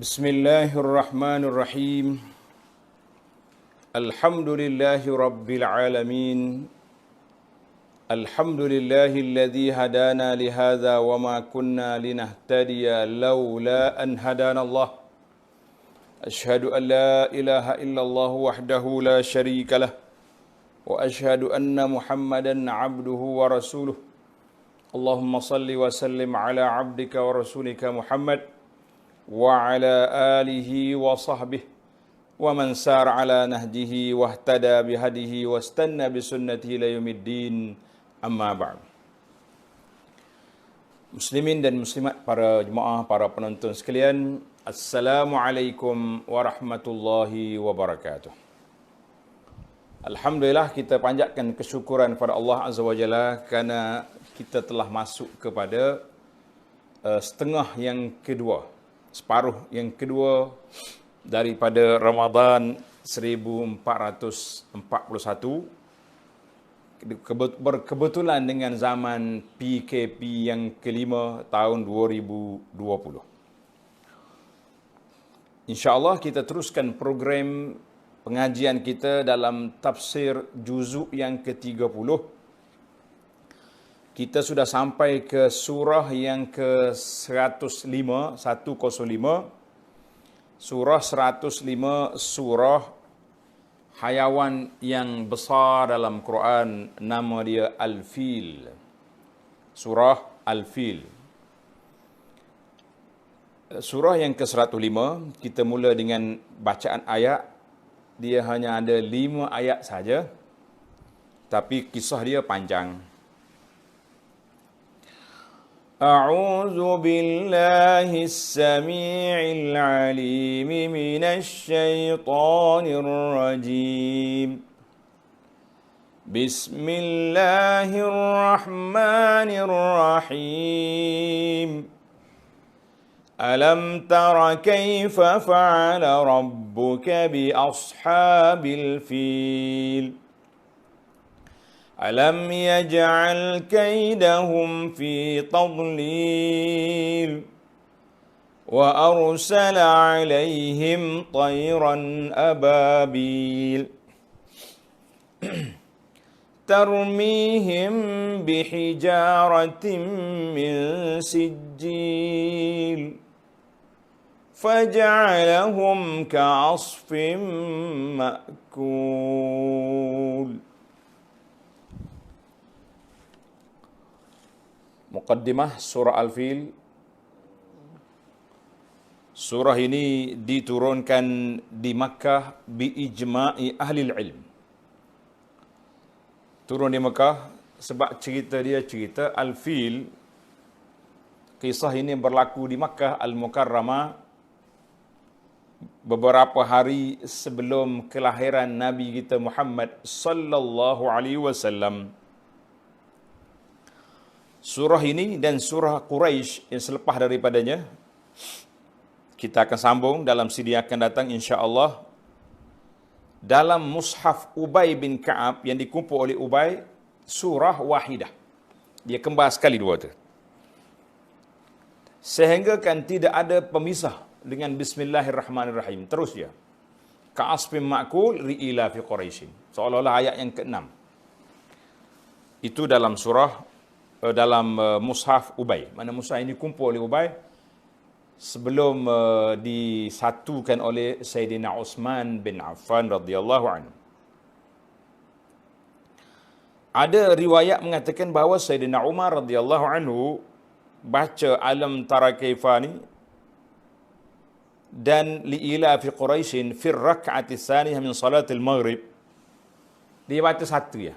Bismillahirrahmanirrahim. Alhamdulillahi rabbil alamin. Alhamdulillahilladzi hadana lihadza wa ma kunna linahtadiya laula an hadana Allah. Ashhadu an la ilaha illallah wahdahu la syarika lah wa ashhadu anna Muhammadan abduhu wa rasuluh. Allahumma salli wa sallim ala abdika wa rasulika Muhammad wa ala alihi wa sahbihi wa man sar ala nahjihi wa ihtada bihadihi wa istanna bisunnatihi ila yaumiddin. Amma ba'd. Muslimin dan muslimat, para jemaah, para penonton sekalian, Assalamualaikum warahmatullahi wabarakatuh. Alhamdulillah, kita panjatkan kesyukuran kepada Allah Azza wa Jalla kerana kita telah masuk kepada separuh yang kedua daripada Ramadan 1441, berkebetulan dengan zaman PKP yang kelima tahun 2020. InsyaAllah kita teruskan program pengajian kita dalam tafsir juzuk yang ke-30. Kita sudah sampai ke surah yang ke-105, 105. Surah 105, surah hayawan yang besar dalam Quran, nama dia Al-Fil. Surah Al-Fil. Surah yang ke-105, kita mula dengan bacaan ayat. Dia hanya ada 5 ayat saja, tapi kisah dia panjang. أعوذ بالله السميع العليم من الشيطان الرجيم بسم الله الرحمن الرحيم ألم تر كيف فعل ربك بأصحاب الفيل ألم يجعل كيدهم في تضليل وأرسل عليهم طيرا أبابيل ترميهم بحجارة من سجيل فجعلهم كعصف مأكول. Muqaddimah surah Al-Fil. Surah ini diturunkan di Makkah biijma'i ahli ilm. Turun di Makkah sebab cerita Al-Fil. Kisah ini berlaku di Makkah Al-Mukarramah beberapa hari sebelum kelahiran Nabi kita Muhammad sallallahu alaihi wasallam. Surah ini dan surah Quraisy yang selepas daripadanya kita akan sambung dalam CD akan datang insya-Allah. Dalam mushaf Ubay bin Ka'ab yang dikumpul oleh Ubay, surah wahidah. Dia kembar sekali dua tu. Sehingga kan tidak ada pemisah dengan bismillahirrahmanirrahim. Terus dia. Ka'asfim ma'kul ri'ila fi Quraisy. Seolah-olah ayat yang ke-6. Itu dalam mushaf Ubay. Mana mushaf ini dikumpul oleh Ubay sebelum disatukan oleh Sayyidina Uthman bin Affan radhiyallahu anhu. Ada riwayat mengatakan bahawa Sayyidina Umar radhiyallahu anhu baca alam tara kaifa ni dan liila fi Quraisyin fi rak'ati tsaniyah min salatil maghrib. Dia baca satu ya.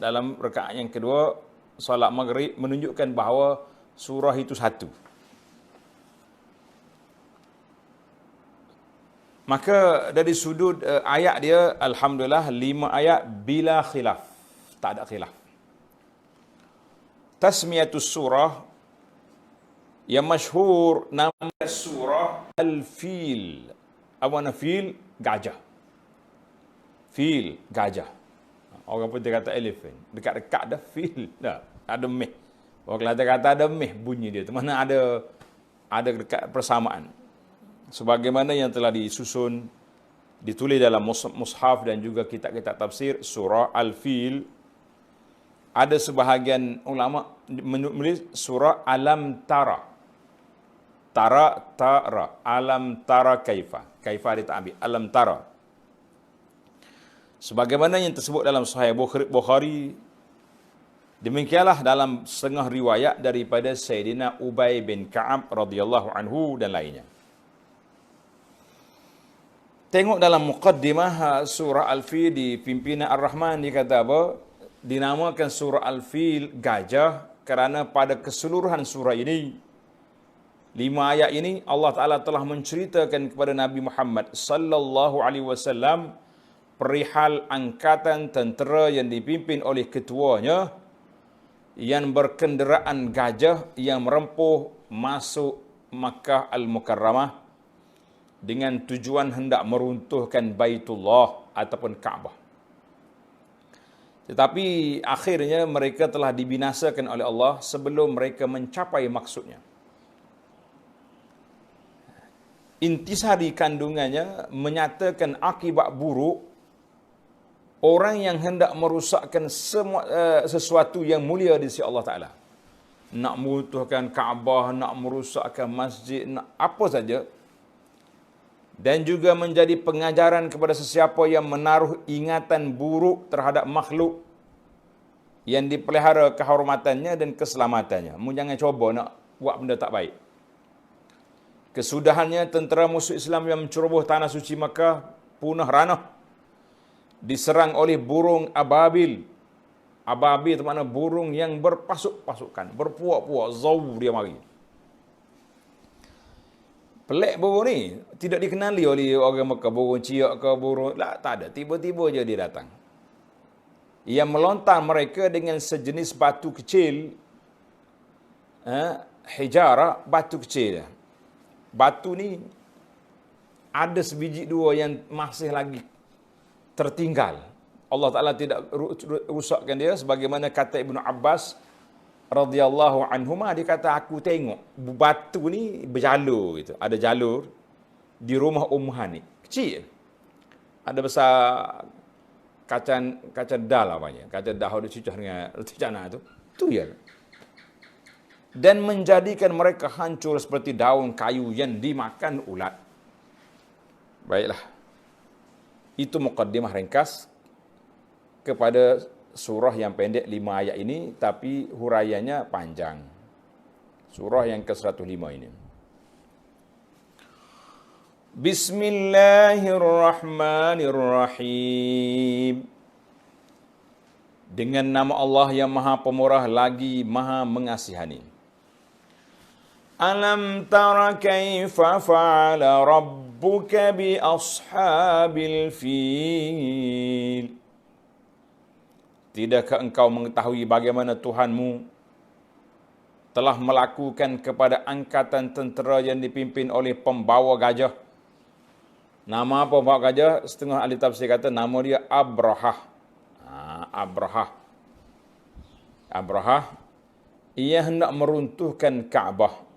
Dalam rakaat yang kedua solat maghrib, menunjukkan bahawa surah itu satu. Maka dari sudut ayat dia, alhamdulillah 5 ayat bila khilaf, tak ada khilaf. Tasmiyatus surah yang masyhur nama surah Al-Fil. Apa nama fil? Gajah. Fil, gajah. Orang pun dia kata elephant. Dekat-dekat dah fil. Dah, ada meh. Orang Kelantan kata ada meh bunyi dia. Mana ada dekat persamaan. sebagaimana yang telah disusun, ditulis dalam mushaf dan juga kitab-kitab tafsir, surah Al-Fil, ada sebahagian ulama menulis surah Alam Tara. Tara, Alam Tara kaifa. Kaifa ditambil, Alam Tara. Sebagaimana yang tersebut dalam Sahih Bukhari, demikianlah dalam setengah riwayat daripada Sayyidina Ubay bin Ka'ab radhiyallahu anhu dan lainnya. Tengok dalam muqaddimah surah Al-Fil di pimpinan Ar-Rahman, dia kata apa? Dinamakan surah Al-Fil gajah kerana pada keseluruhan surah ini, 5 ayat ini Allah Ta'ala telah menceritakan kepada Nabi Muhammad sallallahu alaihi wasallam perihal angkatan tentera yang dipimpin oleh ketuanya yang berkenderaan gajah yang merempuh masuk Makkah Al-Mukarramah dengan tujuan hendak meruntuhkan Baitullah ataupun Kaabah. Tetapi akhirnya mereka telah dibinasakan oleh Allah sebelum mereka mencapai maksudnya. Intisari kandungannya menyatakan akibat buruk orang yang hendak merusakkan semua sesuatu yang mulia di sisi Allah Ta'ala. Nak meruntuhkan Kaabah, nak merusakkan masjid, nak apa saja. Dan juga menjadi pengajaran kepada sesiapa yang menaruh ingatan buruk terhadap makhluk yang dipelihara kehormatannya dan keselamatannya. Mu jangan cuba nak buat benda tak baik. Kesudahannya tentera musuh Islam yang menceroboh tanah suci Makkah punah ranah, diserang oleh burung ababil. Ababil itu makna burung yang berpasuk-pasukan, berpuak-puak, zau dia mari. Pelik burung ni, tidak dikenali oleh orang Mekah, burung ciak ke burung, tak ada, tiba-tiba je dia datang. Ia melontar mereka dengan sejenis batu kecil, hijara, batu kecil. Batu ni ada sebiji dua yang masih lagi tertinggal. Allah Ta'ala tidak rusakkan dia, sebagaimana kata Ibnu Abbas radhiyallahu anhuma, dia kata aku tengok batu ni berjalur gitu. Ada jalur di rumah Hani, kecil. Ada besar kacang dal apanya, kacang dah ada cucah dengan cana tu. Tu ya. Dan menjadikan mereka hancur seperti daun kayu yang dimakan ulat. Baiklah. Itu muqaddimah ringkas kepada surah yang pendek 5 ayat ini, tapi huraiannya panjang. Surah yang ke-105 ini. Bismillahirrahmanirrahim. Dengan nama Allah yang Maha Pemurah lagi Maha Mengasihani. Alam tara kaifa fa'ala rabbuka bi ashabil fil. Tidakkah engkau mengetahui bagaimana Tuhanmu telah melakukan kepada angkatan tentera yang dipimpin oleh pembawa gajah? Nama pembawa gajah, setengah ahli tafsir kata nama dia Abrahah. Abrahah, ia hendak meruntuhkan Kaabah.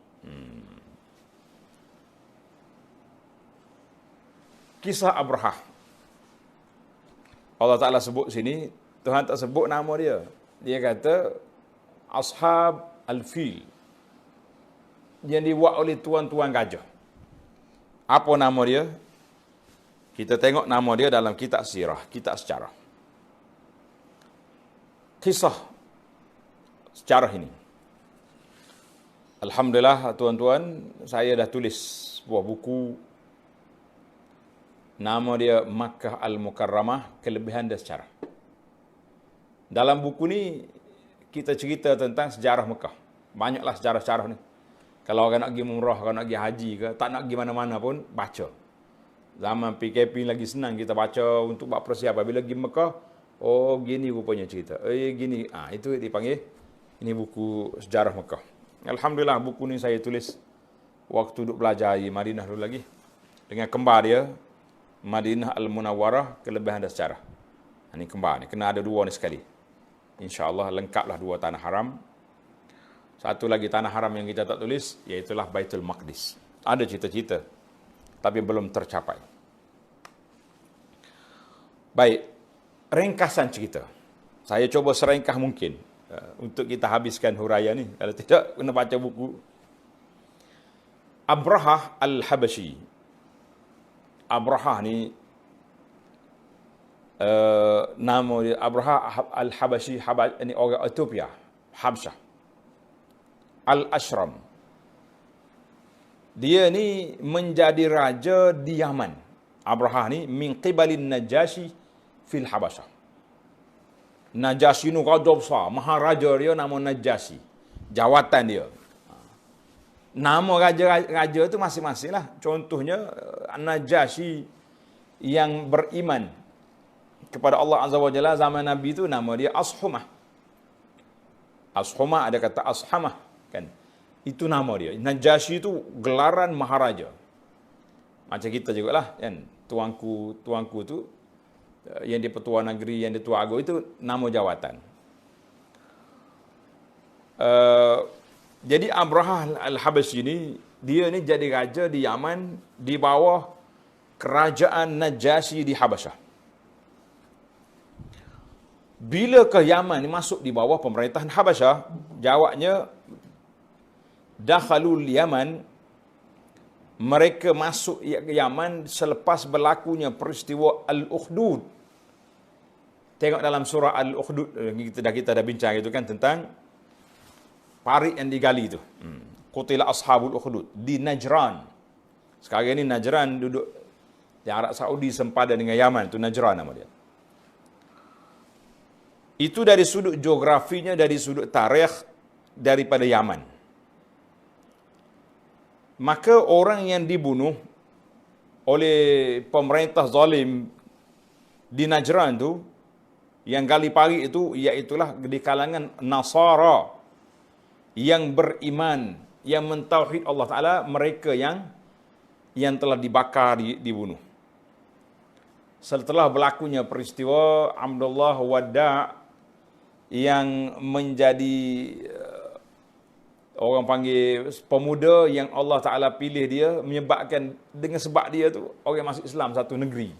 Kisah Abrahah. Allah Ta'ala sebut sini, Tuhan tak sebut nama dia. Dia kata, Ashab Al-Fil. Yang dibuat oleh tuan-tuan gajah. Apa nama dia? Kita tengok nama dia dalam kitab sirah, kitab sejarah. Kisah sejarah ini. Alhamdulillah tuan-tuan, saya dah tulis sebuah buku. Nama dia Makkah Al-Mukarramah, Kelebihan dan Sejarah. Dalam buku ni, kita cerita tentang sejarah Mekah. Banyaklah sejarah-sejarah ni. Kalau orang nak pergi umrah, kalau nak pergi haji ke, tak nak pergi mana-mana pun, baca. Zaman PKP lagi senang kita baca untuk buat persiapan. Bila pergi Mekah, oh gini rupanya cerita. Gini, itu dipanggil, ini buku sejarah Mekah. Alhamdulillah buku ni saya tulis waktu duduk belajar di Madinah dulu lagi. Dengan kembar dia, Madinah Al-Munawwarah, Kelebihan dan Sejarah. Ini kembar ni, kena ada dua ni sekali. InsyaAllah lengkaplah 2 tanah haram. Satu lagi tanah haram yang kita tak tulis, iaitulah Baitul Maqdis. Ada cerita-cerita tapi belum tercapai. Baik, ringkasan cerita. Saya coba seringkah mungkin untuk kita habiskan huraian ni. Kalau tidak, kena baca buku. Abrahah Al-Habasyi. Abrahah ni nama dia Abrahah Al-Habasyi, ini orang Ethiopia, Habsyah. Al-Ashram. Dia ni menjadi raja di Yaman. Abrahah ni min qibalin Najasyi fil Habasyah. Najasyi ni raja besar, maharaja dia nama Najasyi. Jawatan dia. Nama raja tu masing-masing lah. Contohnya Najasyi yang beriman kepada Allah Azza wa Jalla zaman Nabi tu nama dia Ashumah. Ashumah ada kata Ashamah kan. Itu nama dia. Najasyi itu gelaran maharaja. Macam kita jugalah kan. Tuanku tu yang dia petua negeri, yang dia tua agung itu nama jawatan. Jadi Abrahah Al-Habasyi ni dia ni jadi raja di Yaman di bawah kerajaan Najasyi di Habasyah. Bila ke Yaman ni masuk di bawah pemerintahan Habasyah, jawabnya dakhalul Yaman, mereka masuk ke Yaman selepas berlakunya peristiwa Al-Ukhdud. Tengok dalam surah Al-Ukhdud, kita dah bincang itu kan tentang parit yang digali itu. Qutila ashabul ukhdud di Najran. Sekarang ini Najran duduk di Arab Saudi sempadan dengan Yaman, itu Najran nama dia. Itu dari sudut geografinya, dari sudut tarikh daripada Yaman. Maka orang yang dibunuh oleh pemerintah zalim di Najran tu, yang gali parit itu, iaitulah di kalangan Nasara yang beriman, yang mentauhid Allah Ta'ala, mereka yang telah dibakar, dibunuh. Setelah berlakunya peristiwa Abdullah Wadda' yang menjadi orang panggil pemuda yang Allah Ta'ala pilih dia, menyebabkan dengan sebab dia tu orang masuk Islam satu negeri.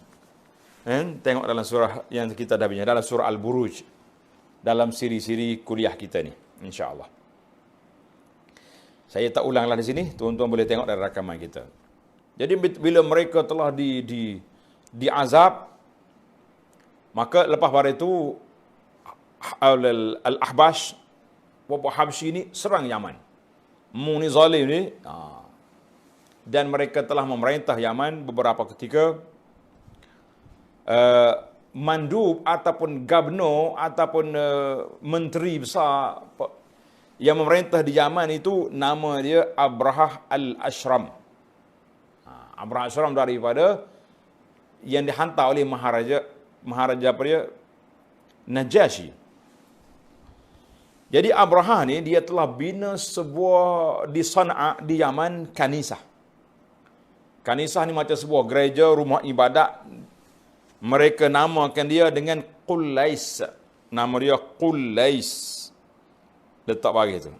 Tengok dalam surah yang kita dah bincang, dalam surah Al-Buruj, dalam siri-siri kuliah kita ni, insya-Allah. Saya tak ulanglah di sini, tuan-tuan boleh tengok dari rakaman kita. Jadi bila mereka telah diazab, maka lepas pada itu Al-Ahbash, Bapak Habsyi ni serang Yaman. Ni zalim ni. Dan mereka telah memerintah Yaman beberapa ketika. Mandub ataupun gubernur ataupun menteri besar yang memerintah di Yaman itu nama dia Abrahah Al-Ashram. Abrahah Al-Ashram daripada yang dihantar oleh Maharaja apa dia? Najasyi. Jadi Abrahah ni dia telah bina sebuah di Sana'a di Yaman kanisah. Kanisah ni macam sebuah gereja, rumah ibadat. Mereka namakan dia dengan Qullais. Nama dia Qullais. Letak bagi tu.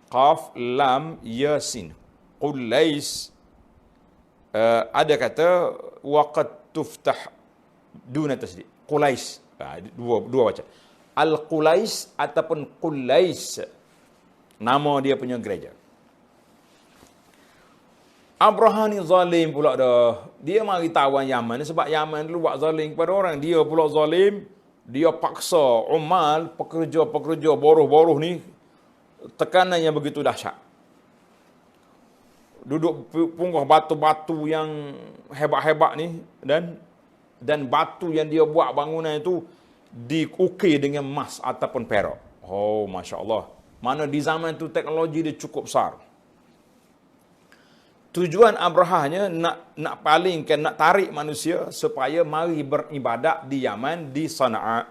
Qaf, Lam, Yasin. Qullais. Ada kata waqad tuftah duna tasdid. Qullais. Dua baca. Al-Qullais ataupun Qullais. Nama dia punya gereja. Abrahah ni zalim pula dah. Dia mari tawan Yaman ni sebab Yaman dulu buat zalim kepada orang. Dia pula zalim. Dia paksa umal, pekerja-pekerja buruh-buruh ni, tekanan yang begitu dahsyat. Duduk punggah batu-batu yang hebat-hebat ni, dan batu yang dia buat bangunan itu diukir dengan emas ataupun perak. Oh, Masya Allah. Mana di zaman itu teknologi dia cukup besar. Tujuan Abrahahnya nak palingkan, nak tarik manusia supaya mari beribadat di Yaman, di Sana'a.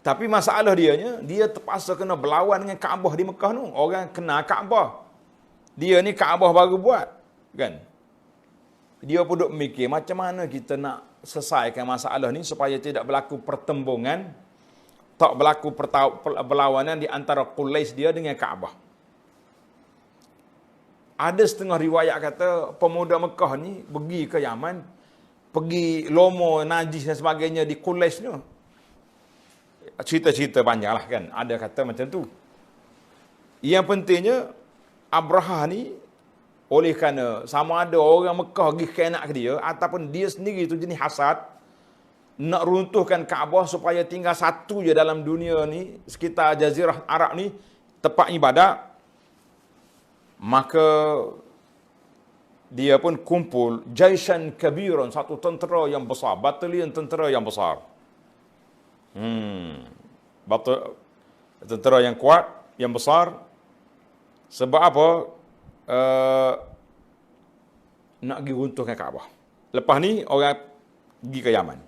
Tapi masalah dia terpaksa kena berlawan dengan Kaabah di Mekah tu. Orang kena Kaabah. Dia ni Kaabah baru buat. Kan? Dia pun duk mikir macam mana kita nak selesaikan masalah ni supaya tidak berlaku pertembungan, tak berlaku perlawanan di antara Qullais dia dengan Kaabah. Ada setengah riwayat kata pemuda Mekah ni pergi ke Yaman, pergi lomo, najis dan sebagainya di Quraisy ni. Cerita-cerita panjang lah kan. Ada kata macam tu. Yang pentingnya, Abraha ni, oleh kerana sama ada orang Mekah pergi kena ke dia, ataupun dia sendiri tu jenis hasad, nak runtuhkan Kaabah supaya tinggal satu je dalam dunia ni, sekitar Jazirah Arab ni, tempat ibadat, maka dia pun kumpul Jaishan Kabiran, satu tentera yang besar, batalion tentera yang besar. Tentera yang kuat, yang besar. Sebab apa? Nak pergi runtuhkan Kaabah. Lepas ni orang pergi ke Yaman.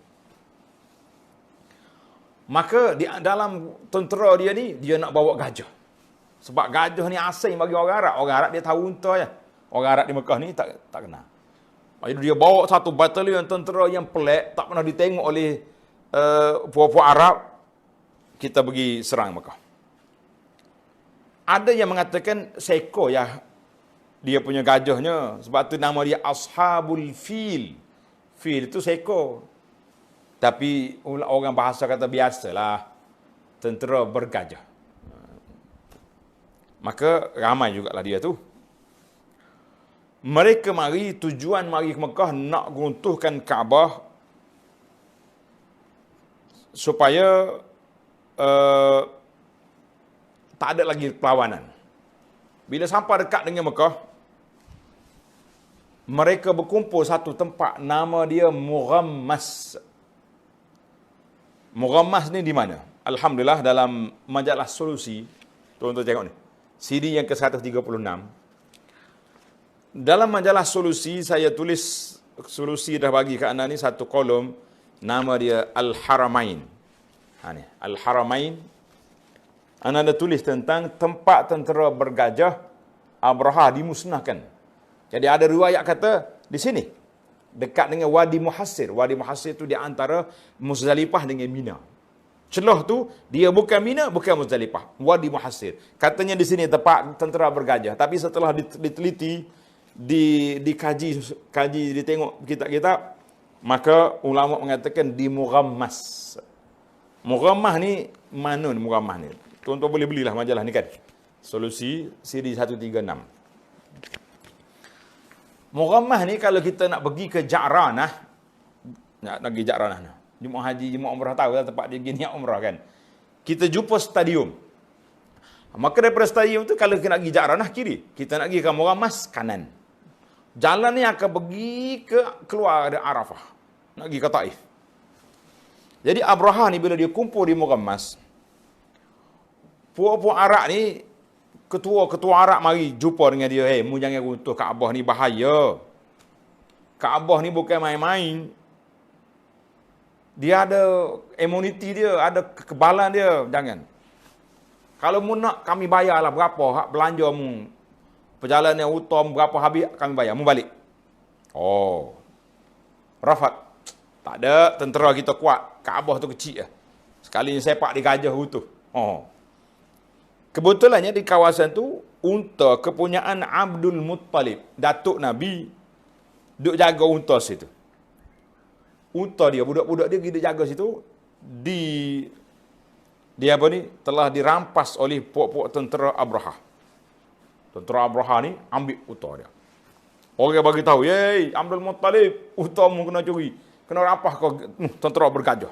Maka di dalam tentera dia ni, dia nak bawa gajah. Sebab gajah ni asing bagi orang Arab. Orang Arab dia tahu unta je. Orang Arab di Mekah ni tak kenal. Jadi dia bawa satu batalion tentera yang pelik, tak pernah ditengok oleh puak-puak Arab. Kita pergi serang Mekah. Ada yang mengatakan seekor ya dia punya gajahnya. Sebab tu nama dia Ashabul Fil. Fil itu seekor. Tapi orang bahasa kata biasalah. Tentera bergajah. Maka ramai jugalah dia tu. Mereka tujuan mari ke Mekah nak runtuhkan Kaabah supaya tak ada lagi perlawanan. Bila sampai dekat dengan Mekah, mereka berkumpul satu tempat, nama dia Mughammas. Mughammas ni di mana? Alhamdulillah dalam majalah Solusi, tuan-tuan tengok ni, CD yang ke-136. Dalam majalah Solusi, saya tulis, Solusi dah bagi ke anda ni satu kolom, nama dia Al-Haramain. Ni, Al-Haramain. Anda ada tulis tentang tempat tentera bergajah Abraha dimusnahkan. Jadi ada riwayat kata di sini, dekat dengan Wadi Muhassir. Wadi Muhassir tu di antara Muzdalifah dengan Mina. Celah tu, dia bukan Mina, bukan Muzdalifah. Wadi Muhassir. Katanya di sini tempat tentera bergajah. Tapi setelah diteliti, dikaji, ditengok kitab-kitab, maka ulama mengatakan di Mughammas. Mughammah ni, mana ni Mughammah ni? Tuan-tuan boleh belilah majalah ni kan. Solusi, siri 136. Mughammah ni kalau kita nak pergi ke Ja'ranah, nak pergi Ja'ranah, Jemaah haji, jemaah umrah tahu lah tempat dia pergi niat umrah kan. Kita jumpa stadium. Maka daripada stadium tu kalau kita nak pergi Ja'ranah kiri, kita nak pergi ke Mughammas kanan. Jalan ni akan pergi keluar dari Arafah, nak pergi ke Taif. Jadi Abraha ni bila dia kumpul di Mughammas, puak-puak Arab ni, ketua-ketua Arab mari jumpa dengan dia. Hey, mu jangan runtuh Kaabah ni, bahaya. Kaabah ni bukan main-main. Dia ada immunity dia, ada kekebalan dia. Jangan. Kalau mu nak, kami bayarlah berapa hak belanja mu. Perjalanan yang utama berapa habis, kami bayar. Mu balik. Oh. Rafat. Tak ada, tentera kita kuat. Kaabah tu kecil lah. Sekali sepak di gajah utuh. Oh. Kebetulannya di kawasan tu, unta kepunyaan Abdul Muttalib, datuk Nabi, duk jaga unta situ. Unta dia, budak-budak dia pergi jaga situ, dia apa ni, telah dirampas oleh puak-puak tentera Abraha. Tentera Abraha ni ambil unta dia. Orang bagi tahu, "Yey, Abdul Muttalib, untamu kena curi. Kena rampas kau tentera bergajah."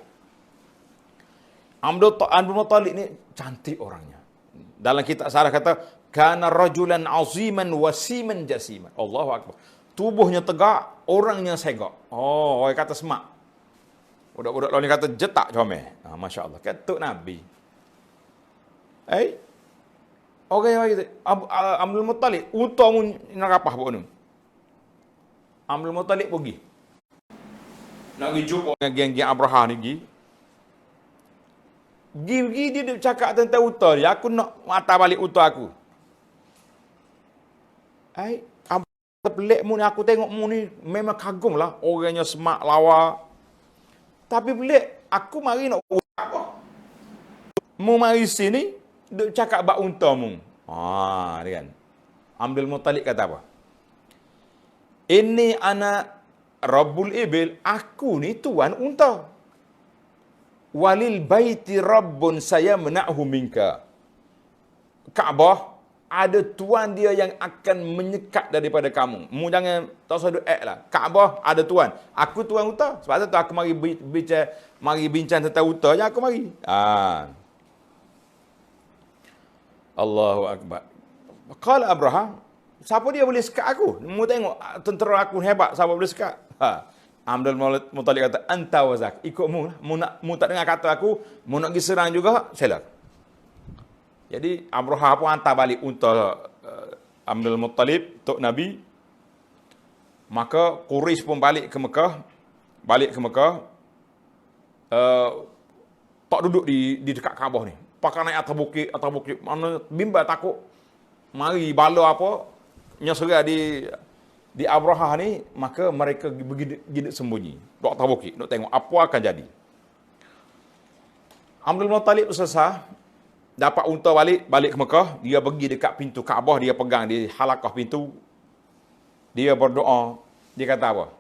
Abdul Muttalib ni cantik orangnya. Dalam kitab sarah kata, kana rajulan aziman wasiman jasiman. Allahu akbar. Tubuhnya tegak, orangnya segak. Oh, orang kata semak. Budak-budak lain kata jetak comel. Masya-Allah, ketuk Nabi. Orang yang kata, Abdul Muttalib, utamu nak rapah buat ni. Abdul Muttalib pergi. Nak pergi jumpa dengan geng-geng Abraha ni pergi. Pergi dia cakap tentang unta dia. Aku nak mata balik unta aku. Pelik mu ni, aku tengok mu ni memang kagum lah. Orangnya semak lawa. Tapi pelik, aku mari nak apa? Mu mari sini, dia cakap bak unta mu. Dia kan. Abdul Muttalib kata apa? Ini anak Rabbul Ibil, aku ni tuan unta. Walil baiti rabbun saya mena'hu minka. Kaabah ada tuan dia yang akan menyekat daripada kamu. Mu jangan tak usah duk lah. Kaabah ada tuan. Aku tuan unta. Sebab tu aku mari bincang tentang unta je aku mari. Allahu akbar. Qala Abraham, siapa dia boleh sekat aku? Mu tengok tentera aku hebat, siapa boleh sekat? Abdul Muttalib kata, anta wazak, ikut mu lah. Mu tak dengar kata aku, mu nak pergi serang juga, sila. Jadi Abraham pun hantar balik unta Abdul Muttalib, Tok Nabi. Maka Quraisy pun balik ke Mekah. Tak duduk di dekat Kaabah ni. Pakai naik atas bukit. Mana bimbang takut. Mari bala apa, nyerah di Abrahah ni, maka mereka pergi sembunyi. Duk atas bukit, nak tengok apa akan jadi. Abdul Muttalib selesai, dapat unta balik ke Mekah, dia pergi dekat pintu Kaabah, dia pegang di halakah pintu. Dia berdoa, dia kata apa?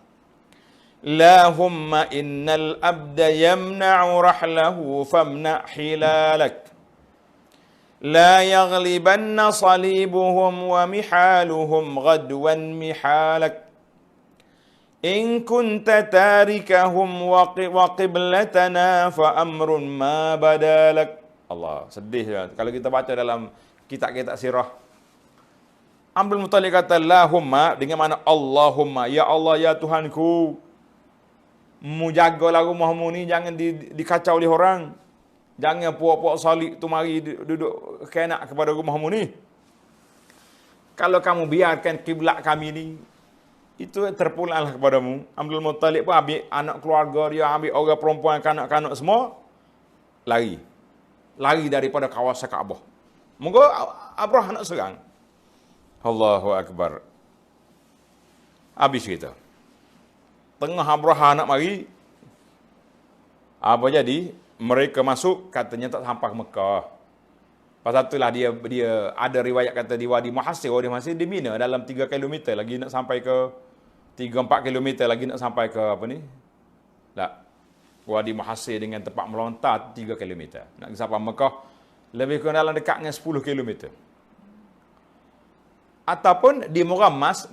Lahumma innal abda yamna'u rahlahu famna' hilalak. لا يغلبن صليبهم ومحالهم غدوا محالك إن كنت تاركهم وقبلتنا فأمر ما بدا لك. Allah, sedih ya. Kalau kita baca dalam kitab-kitab sirah, Abdul Muttalib kata Lahumma, dengan mana Allahumma, ya Allah ya Tuhanku, mu jagalah rumahmu ni jangan dikacau oleh orang. Jangan puak-puak salib tu mari duduk kenak kepada rumahmu ni. Kalau kamu biarkan kiblat kami ni, itu terpulanglah kepadamu. Abdul Muttalib pun ambil anak keluarga dia, ambil orang perempuan, kanak-kanak semua, lari daripada kawasan Kaabah. Moga Abraham nak serang. Allahu Akbar. Habis kita. Tengah Abraham nak mari, apa jadi? Mereka masuk, katanya tak sampai ke Mekah. Pasal itulah dia ada riwayat kata di Wadi Muhassir. Wadi Muhassir di Mina dalam 3 km lagi nak sampai ke 3-4 km lagi nak sampai ke apa ni? Tak. Wadi Muhassir dengan tempat melontar 3 km. Nak sampai Mekah lebih kurang dalam dekat dengan 10 km. Ataupun di Murammas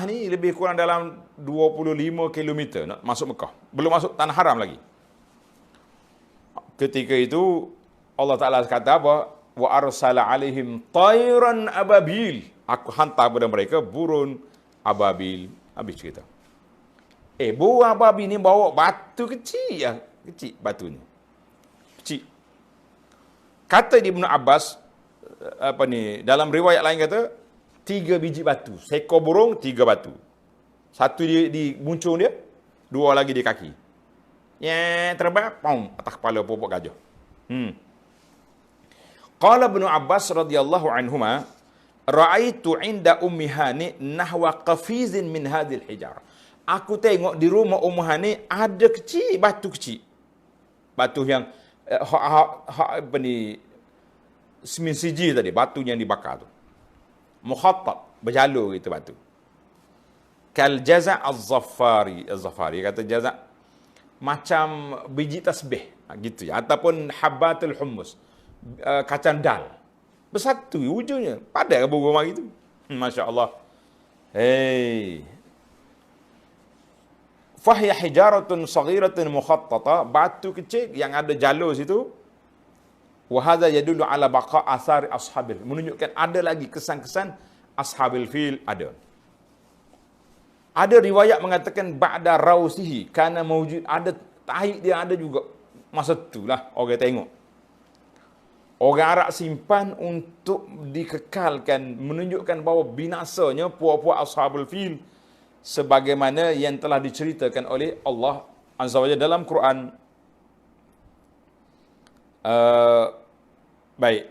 ni lebih kurang dalam 25 km nak masuk Mekah. Belum masuk tanah haram lagi. Ketika itu Allah Ta'ala kata apa? Wa arsala alaihim tayran ababil. Aku hantar kepada mereka burung ababil. Habis cerita. Burung ababil ni bawa batu kecil ya. Kecil batunya. Kecil. Kata Ibnu Abbas, dalam riwayat lain kata, 3 biji batu. Seekor burung, 3 batu. Satu di muncung dia, 2 lagi di kaki. Yang terbang, atas kepala popok gajah. Qala Ibnu Abbas radhiyallahu anhuma, ra'aitu 'inda ummi Hani nahwa qafizin min hadhil hijar. Aku tengok di rumah Ummu Hani ada batu kecil. Batu yang semin siji tadi, batu yang dibakar tu. Mukhattab, berjalur gitu batu. Kal jaza' az-zaffari kata jaza' macam biji tasbih gitu ya, ataupun habbatul hummus, kacang dal bersatu ujungnya padat burung mari tu. Masya-Allah. Fahya hijaratun saghiratun mukhattata, batu kecil yang ada jalur situ. Wa hadza yadullu ala baqa athar ashabil, menunjukkan ada lagi kesan-kesan ashabil fil ada. Ada riwayat mengatakan ba'da rausihi kana mawjud, ada tahi dia ada juga. Masa itulah orang tengok. Orang Arab simpan untuk dikekalkan, menunjukkan bahawa binasanya puak-puak ashabul fil sebagaimana yang telah diceritakan oleh Allah Azza wa Jalla dalam Quran. Baik.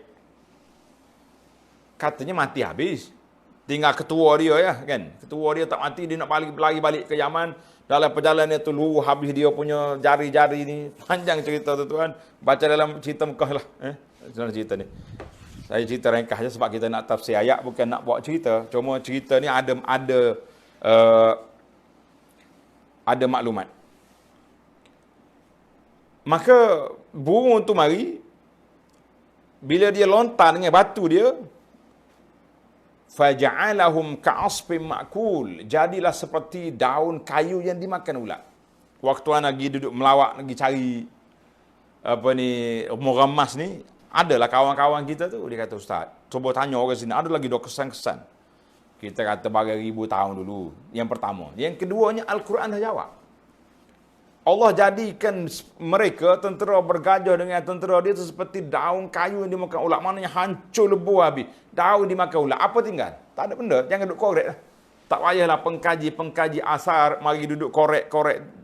Katanya mati habis. Tinggal ketua dia ya kan. Ketua dia tak mati, dia nak lari balik ke Yaman. Dalam perjalanan itu habis dia punya jari-jari ni. Panjang cerita tu tuan. Baca dalam cerita Mekah lah. Dalam cerita ni. Saya cerita ringkas saja sebab kita nak tafsir ayat, bukan nak buat cerita. Cuma cerita ni uh, ada maklumat. Maka burung tu mari, bila dia lontar dengan batu dia, faja'alahum ka'asfin ma'kul, jadilah seperti daun kayu yang dimakan ulat. Waktu anak pergi duduk melawak, pergi cari Murammas ni, adalah kawan-kawan kita tu, dia kata, Ustaz, cuba tanya orang sini, ada lagi 2 kesan-kesan. Kita kata bagai ribu tahun dulu. Yang pertama. Yang keduanya, Al-Quran dah jawab. Allah jadikan mereka, tentera bergajah dengan tentera dia tu seperti daun kayu yang dimakan ulat. Maknanya hancur lebu habis. Daun dimakan ulat. Apa tinggal? Tak ada benda. Jangan duduk korek lah. Tak payahlah pengkaji asar, mari duduk korek-korek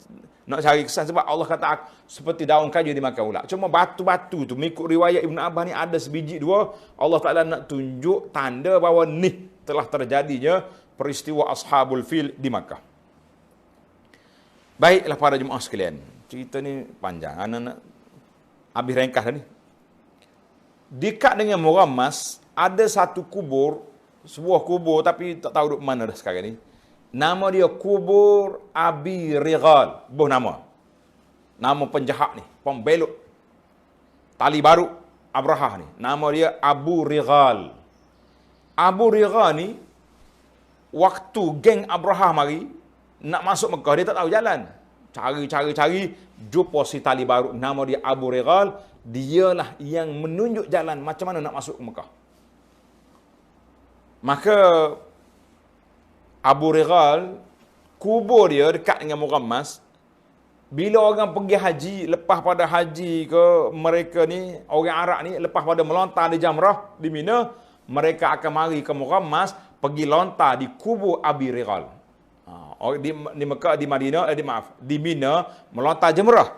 nak cari kesan. Sebab Allah kata seperti daun kayu dimakan ulat. Cuma batu-batu tu, mengikut riwayat Ibn Abbas ni ada sebiji 2. Allah Ta'ala nak tunjuk tanda bahawa ni telah terjadinya peristiwa Ashabul Fil di Makkah. Baiklah para jemaah sekalian. Cerita ni panjang. Anak nak habis ringkas dah ni. Dekat dengan Murammas, ada satu kubur, sebuah kubur tapi tak tahu duduk mana dah sekarang ni. Nama dia kubur Abi Righal. Buh nama. Nama penjahat ni, pembelot. Tali baru Abrahah ni. Nama dia Abu Righal. Abu Righal ni, waktu geng Abrahah mari, nak masuk Mekah, dia tak tahu jalan. Cari, jumpa si tali baru. Nama dia Abu Righal. Dialah yang menunjuk jalan macam mana nak masuk ke Mekah. Maka Abu Righal, kubur dia dekat dengan Murammas. Bila orang pergi haji, lepas pada haji ke mereka ni, orang Arab ni, lepas pada melontar di Jamrah, di Mina, mereka akan mari ke Murammas, pergi lontar di kubur Abi Righal. Di Mekah, di Madinah, di Mina, melontar Jamrah.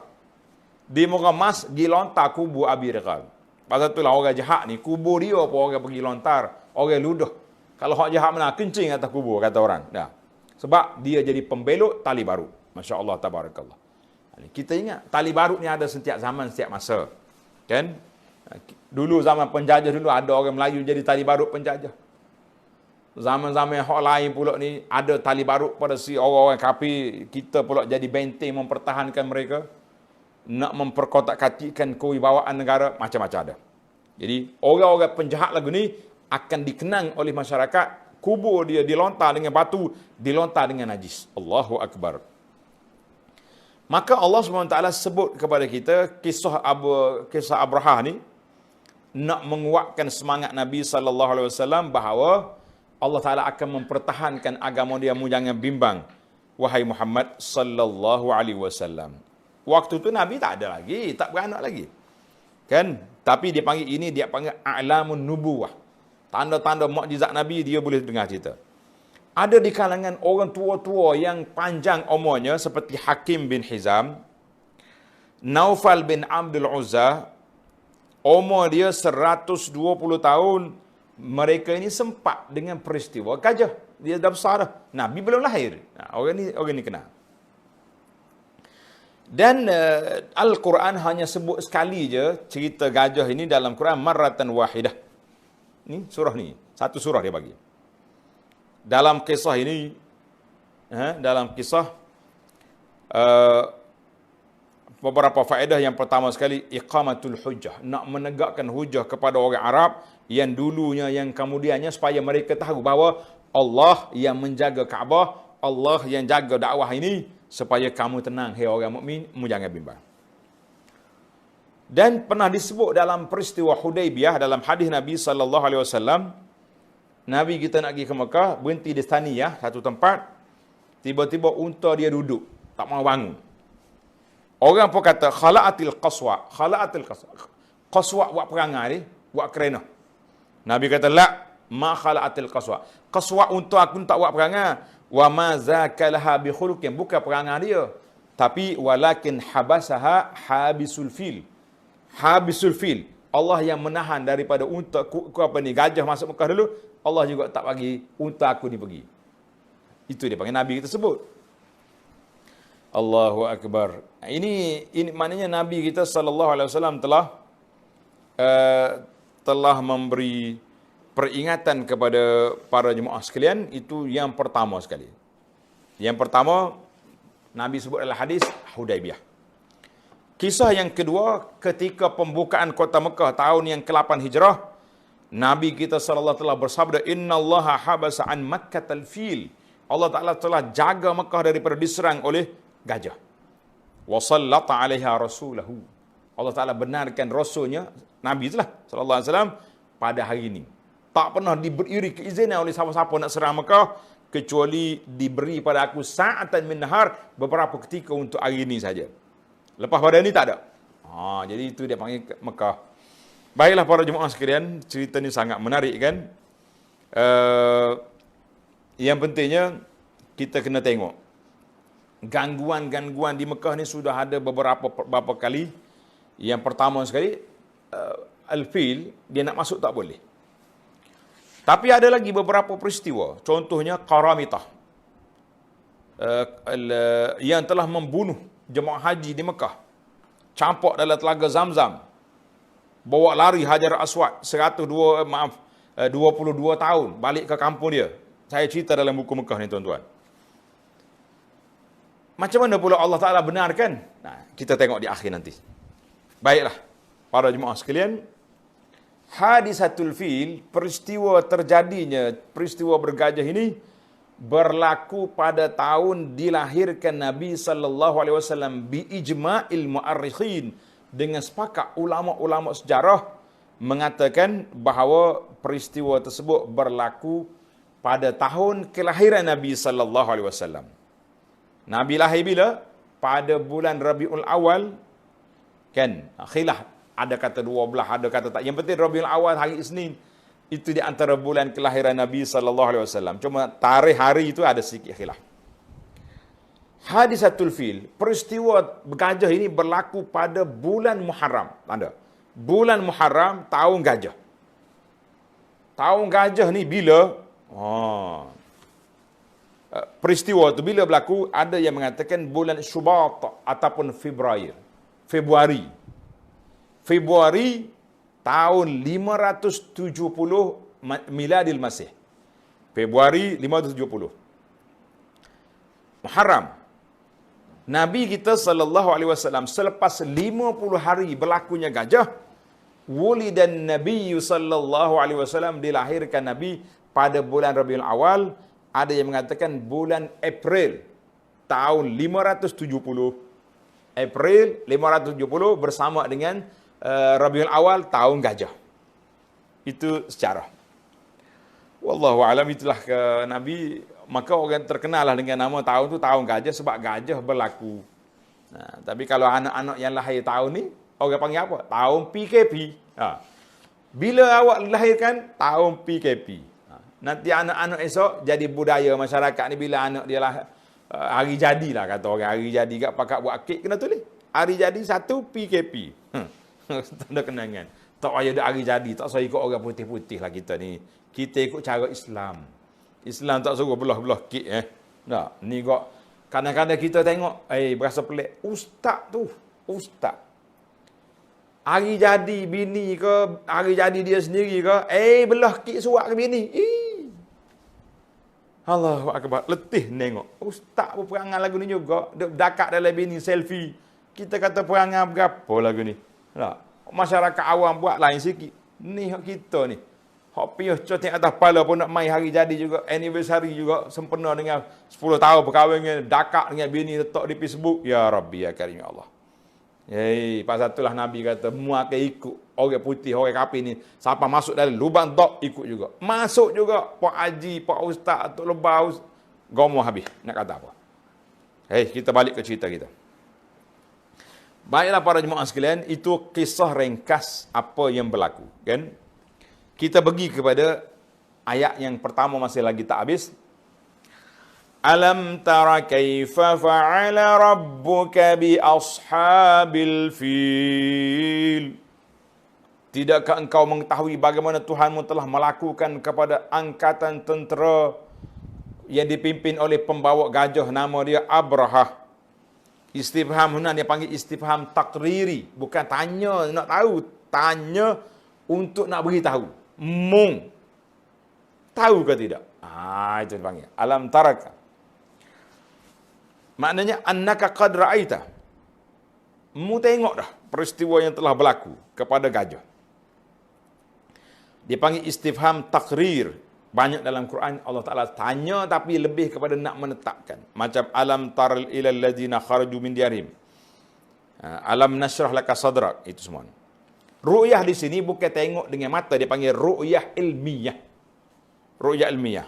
Di Murammas, pergi lontar kubur Abi Righal. Pasal itulah orang jahat ni, kubur dia apa orang pergi lontar, orang ludah. Kalau orang jahat mana, kencing atas kubur, kata orang. Dah. Sebab dia jadi pembelot tali baru. Masya Allah, tabarakallah. Kita ingat, tali baru ni ada setiap zaman, setiap masa. Kan? Dulu zaman penjajah dulu, ada orang Melayu jadi tali baru penjajah. Zaman-zaman hak lain pula ni, ada tali baru pada si orang-orang kafir. Kita pula jadi benteng mempertahankan mereka. Nak memperkotak-katikkan kewibawaan negara, macam-macam ada. Jadi, orang-orang penjahat lagu ni akan dikenang oleh masyarakat. Kubur dia dilontar dengan batu, dilontar dengan najis. Allahu Akbar. Maka Allah SWT sebut kepada kita kisah Abrahah ni, nak menguatkan semangat Nabi SAW bahawa Allah Ta'ala akan mempertahankan agama dia, mu jangan bimbang, wahai Muhammad sallallahu alaihi wasallam. Waktu tu Nabi tak ada lagi, tak beranak lagi. Kan? Tapi dia panggil ini, dia panggil a'lamun nubuwah. Tanda-tanda mukjizat Nabi, dia boleh dengar cerita. Ada di kalangan orang tua-tua yang panjang umurnya, seperti Hakim bin Hizam, Naufal bin Abdul Uzza, umur dia 120 tahun. Mereka ini sempat dengan peristiwa gajah. Dia dah besar dah. Nabi belum lahir. Orang ni kenal. Dan Al-Quran hanya sebut sekali je cerita gajah ini dalam Quran, marratan wahidah. Ni surah ni. Satu surah dia bagi. Dalam kisah ini, dalam kisah, beberapa faedah. Yang pertama sekali, iqamatul hujjah. Nak menegakkan hujjah kepada orang Arab yang dulunya, yang kemudiannya, supaya mereka tahu bahawa Allah yang menjaga Kaabah, Allah yang jaga dakwah ini, supaya kamu tenang, hai orang mukmin, mu jangan bimbang. Dan pernah disebut dalam peristiwa Hudaibiyah, dalam hadis Nabi SAW, Nabi kita nak pergi ke Mekah, berhenti di Staniyah, satu tempat, tiba-tiba unta dia duduk, tak mau bangun. Orang pun kata, khala'atil qaswa. Qaswa buat perangai ni, buat kerena. Nabi kata, la, ma khala'atil qaswa. Qaswa unta aku tak buat perangai. Wa ma zakalaha bi khuluqin, bukan perangai dia. Tapi, walakin habasaha habisul fil. Habisul fil. Allah yang menahan daripada unta, gajah masuk Mekah dulu, Allah juga tak bagi unta aku ni pergi. Itu dia panggil Nabi kita sebut. Allahu Akbar. Ini maknanya Nabi kita sallallahu alaihi wasallam telah telah memberi peringatan kepada para jemaah sekalian, itu yang pertama sekali. Yang pertama, Nabi sebut dalam hadis Hudaibiyah. Kisah yang kedua, ketika pembukaan kota Mekah tahun yang ke-8 Hijrah, Nabi kita sallallahu telah bersabda, "Innallaha habasa an Makkatal fil." Allah Taala telah jaga Mekah daripada diserang oleh gajah. Wa sallata 'alaiha rasulahu. Allah Taala benarkan rasulnya, Nabi itulah sallallahu alaihi wasallam pada hari ini. Tak pernah diberi keizinan oleh siapa-siapa nak serang Mekah kecuali diberi pada aku sa'atan min nahar, beberapa ketika untuk hari ini saja. Lepas pada ini tak ada. Jadi itu dia panggil Mekah. Baiklah para jemaah sekalian, cerita ni sangat menarik kan. Yang pentingnya kita kena tengok gangguan-gangguan di Mekah ni sudah ada beberapa kali. Yang pertama sekali, Al-Fil, dia nak masuk tak boleh. Tapi ada lagi beberapa peristiwa. Contohnya Qaramitah, yang telah membunuh jemaah haji di Mekah. Campak dalam telaga Zamzam. Bawa lari Hajar Aswad 22 tahun balik ke kampung dia. Saya cerita dalam buku Mekah ni tuan-tuan. Macam mana pula Allah Ta'ala benarkan? Kita tengok di akhir nanti. Baiklah, para jemaah sekalian, Hadisatul Fil, peristiwa terjadinya peristiwa bergajah ini berlaku pada tahun dilahirkan Nabi sallallahu alaihi wasallam bi ijma'il mu'arrikhin, dengan sepakat ulama-ulama sejarah mengatakan bahawa peristiwa tersebut berlaku pada tahun kelahiran Nabi sallallahu alaihi wasallam. Nabi lahir bila? Pada bulan Rabiul Awal, kan? Khilaf, ada kata 12, ada kata tak. Yang penting Rabiul Awal, hari Isnin, itu di antara bulan kelahiran Nabi sallallahu alaihi wasallam. Cuma tarikh hari itu ada sedikit khilaf. Hadisatul Fil, peristiwa gajah ini berlaku pada bulan Muharram. Tanda. Bulan Muharram, tahun gajah. Tahun gajah ni bila? Peristiwa itu bila berlaku, ada yang mengatakan bulan Syubat ataupun Februari tahun 570 miladil Masih. Februari 570. Muharram. Nabi kita sallallahu alaihi wasallam selepas 50 hari berlakunya gajah, wulidan Nabi sallallahu alaihi wasallam, dilahirkan Nabi pada bulan Rabiul Awal. Ada yang mengatakan bulan April tahun 570. April 570 bersama dengan Rabiul Awal tahun gajah. Itu sejarah. Wallahu alam, itulah ke Nabi. Maka orang terkenal lah dengan nama tahun tu tahun gajah, sebab gajah berlaku. Tapi kalau anak-anak yang lahir tahun ni, orang panggil apa? Tahun PKP. Bila awak lahirkan, tahun PKP. Nanti anak-anak esok jadi budaya masyarakat ni, bila anak dia lah hari jadi lah, kata orang hari jadi kat pakat buat kek, kena tulis hari jadi 1 PKP. Tanda kenangan. Tak payah ada hari jadi, tak usah ikut orang putih-putih lah kita ni. Kita ikut cara Islam. Islam tak suruh belah-belah kek Tak, ni kok kadang-kadang kita tengok berasa pelik. Ustaz hari jadi bini ke, hari jadi dia sendiri ke, belah kek surat ke bini. Allahu akbar, letih nengok. Ustaz pun perangai lagu ni juga, duk dakat dalam bini selfie. Kita kata perangai berapa lagu ni. Tak, masyarakat awam buat lain sikit. Ni hak kita ni. Hak piuh cotek atas kepala pun nak mai hari jadi juga, anniversary juga, sempena dengan 10 tahun perkahwinan, dakak dengan bini letak di Facebook. Ya Rabbi ya Karim ya Allah. Pasal itulah Nabi kata, mu akan ikut orang putih, orang kafir ni. Siapa masuk dalam lubang dok, ikut juga. Masuk juga Pak Haji, Pak Ustaz, Tok Lebah, gomoh habis. Nak kata apa? Kita balik ke cerita kita. Baiklah para jemaah sekalian, itu kisah ringkas apa yang berlaku, kan? Kita pergi kepada ayat yang pertama, masih lagi tak habis. Alam tara kaifa fa'ala rabbuka bi ashabil fil. Tidakkah engkau mengetahui bagaimana Tuhanmu telah melakukan kepada angkatan tentera yang dipimpin oleh pembawa gajah, nama dia Abrahah. Istifham huna dia panggil istifham takriri, bukan tanya nak tahu, tanya untuk nak beritahu. Mung. Tahu ke tidak? Itu dipanggil. Alam taraka. Maknanya, annaka qad ra'aita. Mu tengok dah peristiwa yang telah berlaku kepada gajah. Dipanggil istifham takrir. Banyak dalam Quran Allah Ta'ala tanya tapi lebih kepada nak menetapkan. Macam alam taral ilal ladzina kharaju min diyarihim. Alam nashrah laka sadrak. Itu semua. Ru'yah di sini bukan tengok dengan mata. Dia panggil ru'yah ilmiah. Ru'yah ilmiah.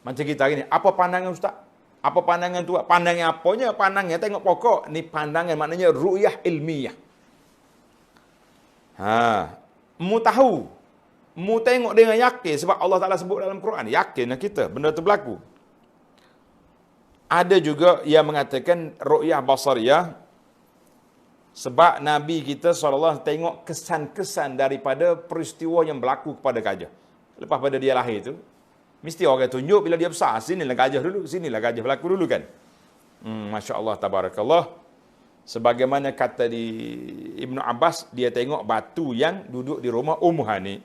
Macam kita hari ni. Apa pandangan Ustaz? Apa pandangan tu? Pandangan apanya? Pandangan tengok pokok. Ni pandangan maknanya ru'yah ilmiah. Mu tahu. Mu tengok dengan yakin. Sebab Allah Ta'ala sebut dalam Quran. Yakinlah kita. Benda tu berlaku. Ada juga yang mengatakan ru'yah basariyah. Sebab Nabi kita SAW tengok kesan-kesan daripada peristiwa yang berlaku kepada gajah. Lepas pada dia lahir tu, mesti orang tunjuk bila dia besar. Sinilah gajah dulu, sinilah gajah berlaku dulu kan. Masya Allah, tabarakallah. Sebagaimana kata di Ibnu Abbas, dia tengok batu yang duduk di rumah Hani.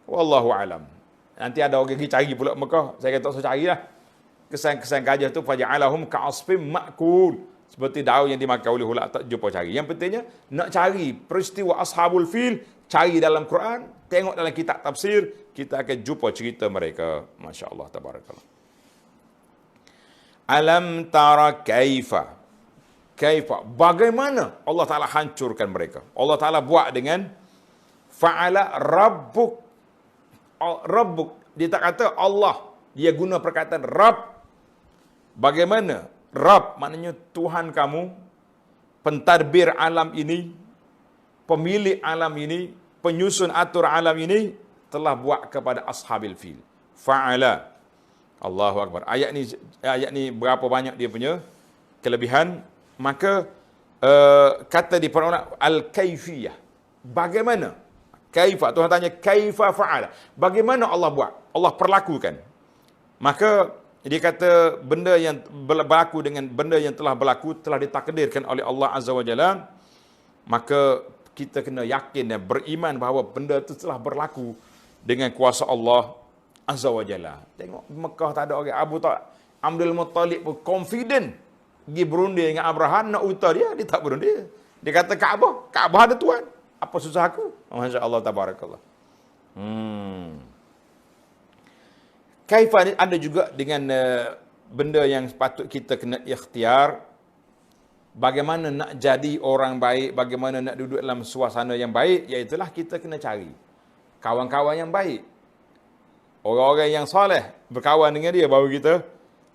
Wallahu alam. Nanti ada orang pergi cari pula Mekah. Saya kata tak usah carilah. Kesan-kesan gajah tu faja'alahum ka'asfim ma'kul. Seperti daun yang dimakan oleh ulat, tak jumpa cari. Yang pentingnya nak cari peristiwa Ashabul Fil, cari dalam Quran, tengok dalam kitab tafsir, kita akan jumpa cerita mereka. Masya Allah, tabarakallah. Alam tara kaifa. Kaifa. Bagaimana Allah Ta'ala hancurkan mereka. Allah Ta'ala buat dengan fa'ala rabbuk. Rabbuk. Dia tak kata Allah. Dia guna perkataan Rabb. Bagaimana? Rabb maknanya Tuhan kamu, pentadbir alam ini, pemilik alam ini, penyusun atur alam ini, telah buat kepada Ashabil Fil. Fa'ala. Allahu Akbar. Ayat ni berapa banyak dia punya kelebihan. Maka kata di peronak al-kaifiyah. Bagaimana? Kaifa. Tuhan tanya kaifa fa'ala. Bagaimana Allah buat? Allah perlakukan. Maka dia kata benda yang berlaku dengan benda yang telah berlaku telah ditakdirkan oleh Allah Azza wa Jalla. Maka kita kena yakin dan beriman bahawa benda itu telah berlaku dengan kuasa Allah Azza wa Jalla. Tengok Mekah tak ada orang. Abdul Muttalib pun confident pergi berunding dengan Abraham nak utar dia tak berunding. Dia kata Kaabah ada Tuhan. Apa susah aku? Masya Allah, tabarakallah. Kaifa ada juga dengan benda yang patut kita kena ikhtiar. Bagaimana nak jadi orang baik, bagaimana nak duduk dalam suasana yang baik, iaitulah kita kena cari kawan-kawan yang baik. Orang-orang yang soleh berkawan dengan dia baru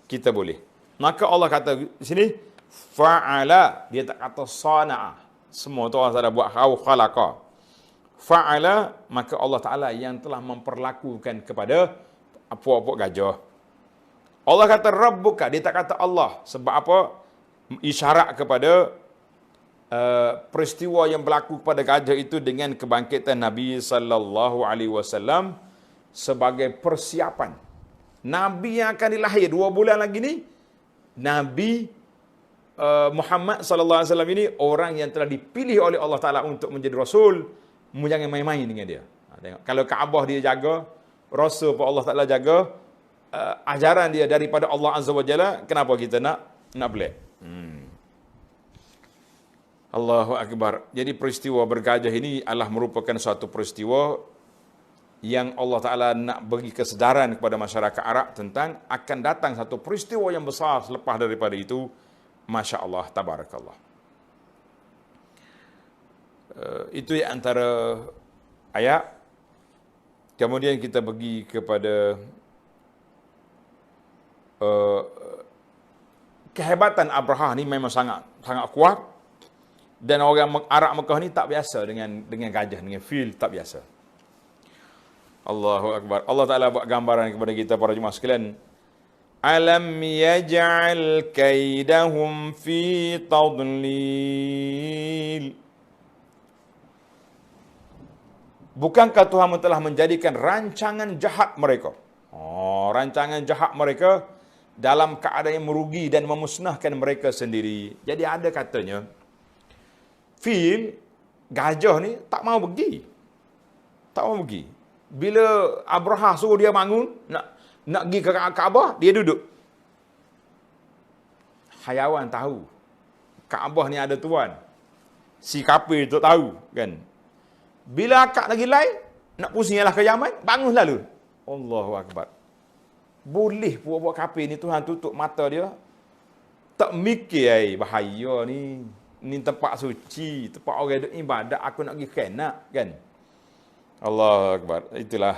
kita boleh. Maka Allah kata di sini fa'ala, dia tak kata sana'a. Semua tu Allah Taala buat khalaqa. Fa'ala, maka Allah Taala yang telah memperlakukan kepada puak-puak gajah. Allah kata Rabbuka, dia tak kata Allah. Sebab apa? Isyarat kepada peristiwa yang berlaku kepada gajah itu dengan kebangkitan Nabi sallallahu alaihi wasallam sebagai persiapan. Nabi yang akan dilahir 2 bulan lagi ni, Nabi Muhammad sallallahu alaihi wasallam ini orang yang telah dipilih oleh Allah Taala untuk menjadi rasul. Mu jangan main-main dengan dia. Tengok, kalau Kaabah dia jaga, rasul pun Allah Taala jaga, ajaran dia daripada Allah Azza wa Jalla, kenapa kita nak pelik? Allahu Akbar. Jadi peristiwa bergajah ini adalah merupakan suatu peristiwa yang Allah Ta'ala nak bagi kesedaran kepada masyarakat Arab tentang akan datang satu peristiwa yang besar selepas daripada itu. Masya Allah, tabarakallah. Itu antara ayat. Kemudian kita pergi kepada kehebatan Abraha ni memang sangat kuat. Dan orang Arab Mekah ni tak biasa dengan gajah, dengan fil, tak biasa. Allahu Akbar. Allah Ta'ala buat gambaran kepada kita para jemaah sekalian. Alam yaj'al kaidahum fi tadlil. Bukankah Tuhan telah menjadikan rancangan jahat mereka? Rancangan jahat mereka dalam keadaan yang merugi dan memusnahkan mereka sendiri. Jadi ada katanya, fil Gajah ni tak mau pergi. Tak mau pergi. Bila Abraha suruh dia bangun, nak pergi ke Kaabah, dia duduk. Hayawan tahu. Kaabah ni ada tuan. Si kafir tu tahu, kan. Bila akak lagi lain, nak pusinglah ke Yaman, bangun lalu. Allahu Akbar. Boleh buat kafir ni Tuhan tutup mata dia. Tak mikir, bahaya ni. Ni tempat suci, tempat orang duk ibadat, aku nak pergi kenak, kan. Allahu Akbar. Itulah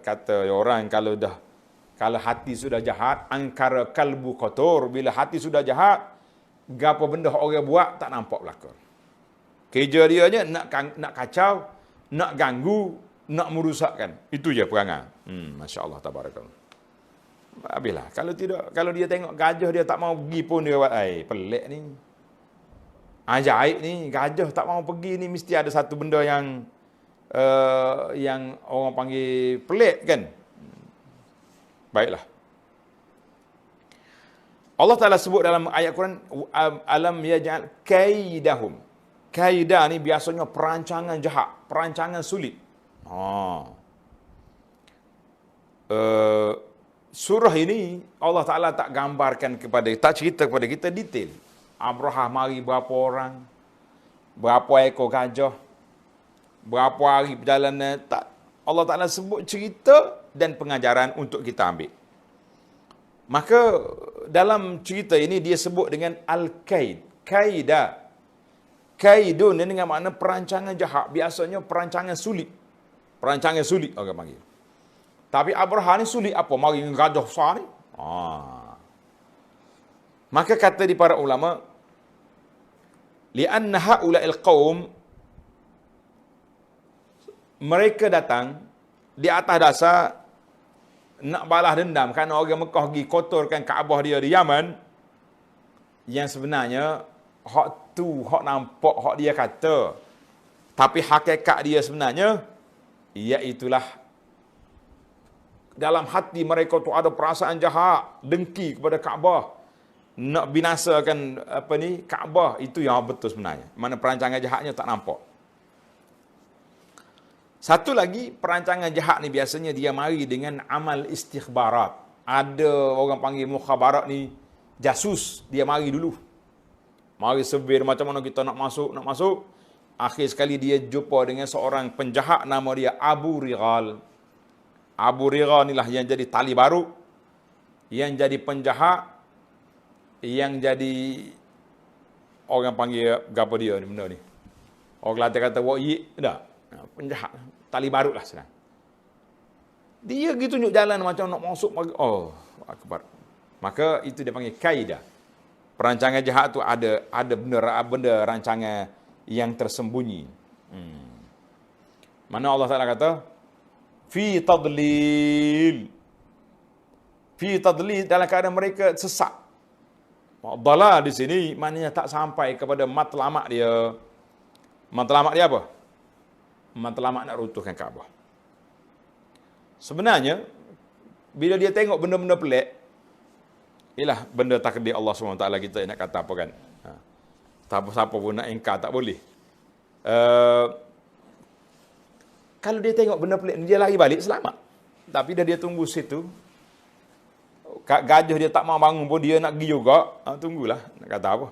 kata orang kalau hati sudah jahat, angkara kalbu kotor. Bila hati sudah jahat, gapo benda orang buat tak nampak belakang. Kerja dia je nak kacau, nak ganggu, nak merusakkan. Itu je perangai. Masya-Allah, tabarakallah. Habislah. Kalau tidak, kalau dia tengok gajah dia tak mau pergi pun dia buat, pelik ni. Ajaib ni, gajah tak mau pergi ni mesti ada satu benda yang orang panggil pelik, kan. Baiklah. Allah Ta'ala sebut dalam ayat Quran, alam yaj'al kaidahum. Kaidah ni biasanya perancangan jahat, perancangan sulit. Surah ini Allah Ta'ala tak gambarkan tak cerita kepada kita detail. Abraha mari berapa orang, berapa ekor gajah, berapa hari perjalanan. Tak. Allah Ta'ala sebut cerita dan pengajaran untuk kita ambil. Maka dalam cerita ini dia sebut dengan al-kaid. Kaidah. Kaidun dengan makna perancangan jahat. Biasanya perancangan sulit. Perancangan sulit orang panggil. Tapi Abraha ni sulit apa? Mari dengan gajah besar ni. Maka kata di para ulama, li'anna ha'ula'il qaum, mereka datang di atas dasar nak balas dendam kerana orang Mekah pergi kotorkan Kaabah dia di Yaman, yang sebenarnya hak nampak, hak dia kata, tapi hakikat dia sebenarnya iaitulah dalam hati mereka tu ada perasaan jahat, dengki kepada Kaabah, nak binasakan Kaabah. Itu yang betul sebenarnya. Mana perancangan jahatnya tak nampak. Satu lagi, perancangan jahat ni biasanya dia mari dengan amal istikhbarat. Ada orang panggil mukhabarat ni, jasus. Dia mari dulu. Mari sebir macam mana kita nak masuk. Akhir sekali dia jumpa dengan seorang penjahat nama dia Abu Righal. Abu Righal ni lah yang jadi tali baru, yang jadi penjahat, yang jadi orang panggil apa dia ni benda ni. Orang Kelantan kata wa'yi, dah. Penjahat, tali baru lah senang. Dia gitu tunjuk jalan macam nak masuk. Akbar. Maka itu dia panggil kaidah. Perancangan jahat tu ada benda rancangan yang tersembunyi. Mana Allah Ta'ala kata, fi tadlil. Fi tadlil dalam keadaan mereka sesat. Dalal di sini maknanya tak sampai kepada matlamat dia. Matlamat dia apa? Matlamat nak runtuhkan Kaabah. Sebenarnya bila dia tengok benda-benda pelik, ialah benda takdir Allah SWT, kita nak kata apa kan. Siapa pun nak ingkar tak boleh. Kalau dia tengok benda pelik, dia lari balik selamat. Tapi dah dia tunggu situ, gajah dia tak mau bangun pun dia nak pergi juga. Tunggulah, nak kata apa.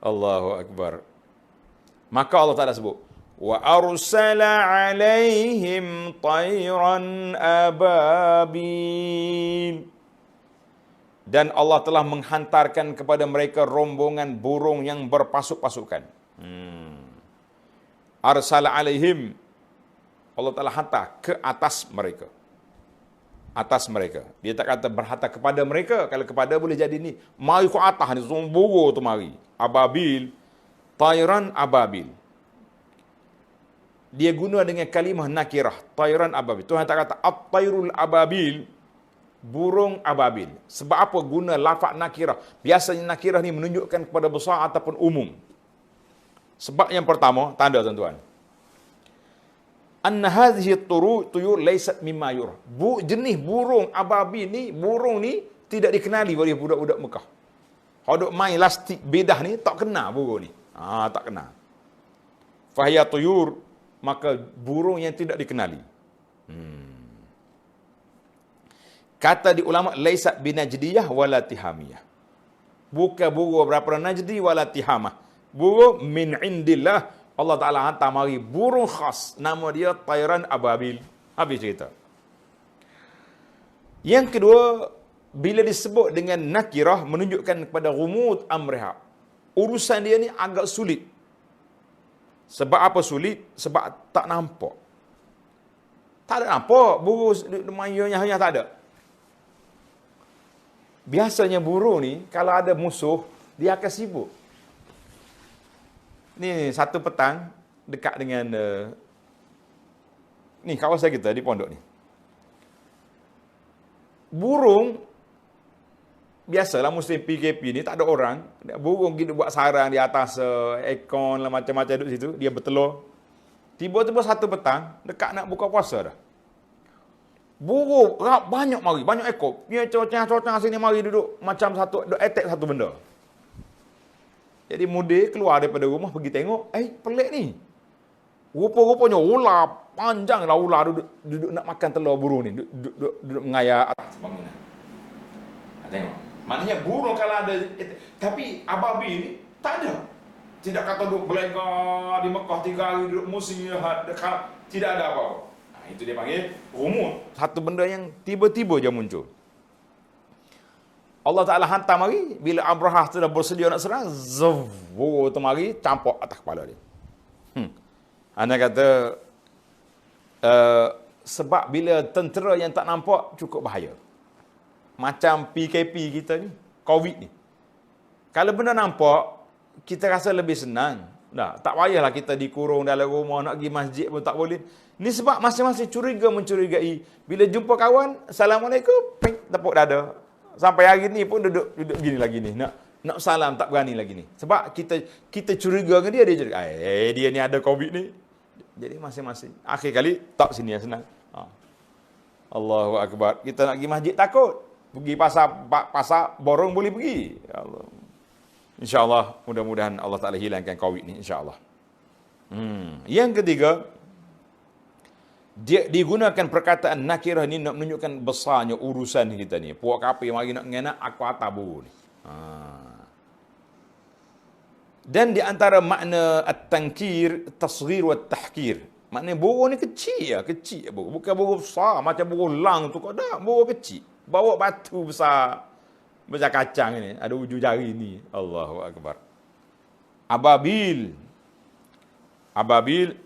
Allahu Akbar. Maka Allah Ta'ala sebut, wa arsala alaihim tayran ababil. Dan Allah telah menghantarkan kepada mereka rombongan burung yang berpasuk-pasukan. Arsala alaihim, Allah Ta'ala hantar ke atas mereka. Atas mereka. Dia tak kata berhantar kepada mereka. Kalau kepada boleh jadi ni. Mari ke atas ni, burung tu mari. Ababil, tayran ababil. Dia guna dengan kalimah nakirah. Tayran ababil. Tuhan tak kata at-tayrul ababil, burung ababil. Sebab apa guna lafaz nakirah? Biasanya nakirah ni menunjukkan kepada besar ataupun umum. Sebab yang pertama, tanda tuan-tuan. Anna hadhihi tuyur laysat mimma yura. Jenis burung ababil ni, burung ni tidak dikenali oleh budak-budak Mekah. Hodok main lastik bedah ni tak kenal burung ni. Tak kenal. fahiya tuyur, maka burung yang tidak dikenali. Kata di ulama, laisat binajdiyah wala tihamiyah. Bukan burung berapa najdi wala tihamah. Burung min indillah. Allah Ta'ala hantar mari burung khas. Nama dia tayran ababil. Habis cerita. Yang kedua, bila disebut dengan nakirah, menunjukkan kepada rumud amriha. Urusan dia ni agak sulit. Sebab apa sulit? Sebab tak nampak. Tak ada nampak. Burung mayanya hanya tak ada. Biasanya burung ni, kalau ada musuh, dia akan sibuk. Ni satu petang, dekat dengan ni kawasan kita di pondok ni. Burung, biasalah musim PKP ni, tak ada orang. Burung gitu buat sarang di atas ekon lah, macam-macam duduk situ. Dia bertelur. Tiba-tiba satu petang, dekat nak buka puasa dah. Burung banyak mari, banyak ekor. Dia cocang-cocang sini mari duduk macam satu, duduk attack satu benda. Jadi mudir keluar daripada rumah pergi tengok, pelik ni. Rupa-rupanya ular, panjanglah ular duduk nak makan telur burung ni, duduk mengayar atas bangunan. Tengok. Maknanya burung kalau ada, tapi ababil ni tak ada. Tidak kata duduk belegar di Mekah 3 hari duduk musim tidak ada apa-apa. Itu dia panggil rumud. Satu benda yang tiba-tiba je muncul. Allah Ta'ala hantar mari, bila Abrahah sudah bersedia nak serang, burung tu mari, campak atas kepala dia. Anda kata, sebab bila tentera yang tak nampak, cukup bahaya. Macam PKP kita ni, COVID ni. Kalau benda nampak, kita rasa lebih senang. Tak payahlah kita dikurung dalam rumah, nak pergi masjid pun tak boleh. Ni sebab masing-masing curiga mencurigai. Bila jumpa kawan, Assalamualaikum, tepuk dada. Sampai hari ni pun duduk gini lagi ni. Nak salam tak berani lagi ni. Sebab kita curiga dengan dia curiga. Dia ni ada COVID ni. Jadi masing-masing. Akhir kali, tak sini yang senang. Allahu Akbar. Kita nak pergi masjid takut. Pergi pasar borong boleh pergi. Ya Allah. InsyaAllah, mudah-mudahan Allah Ta'ala hilangkan COVID ni. InsyaAllah. Yang ketiga, dia digunakan perkataan nakirah ni nak menunjukkan besarnya urusan kita ni. Puak kapir mari nak ngenak aku atas burung ni. Dan di antara makna at-tankir, tasghir wa tahkir. Maknanya burung ni kecil burung. Bukan burung besar macam burung lang tu kok dah, burung kecil. Bawa batu besar macam kacang ni, ada ujung jari ni. Allahu Akbar. Ababil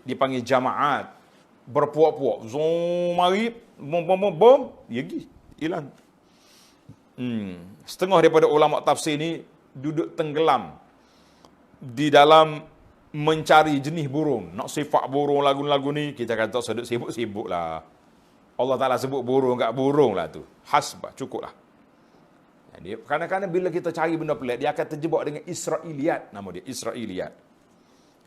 dipanggil jamaat. Berpuak-puak. Zoom mari, bom, dia pergi. Hilang. Setengah daripada ulama tafsir ni duduk tenggelam di dalam mencari jenis burung. Nak sifat burung lagu-lagu ni, kita kata sedut sibuk-sibuk lah. Allah Ta'ala sebut burung kat burung lah tu. Hasbah, cukup lah. Jadi, kadang-kadang bila kita cari benda pelik, dia akan terjebak dengan Israiliyat. Nama dia, Israiliyat.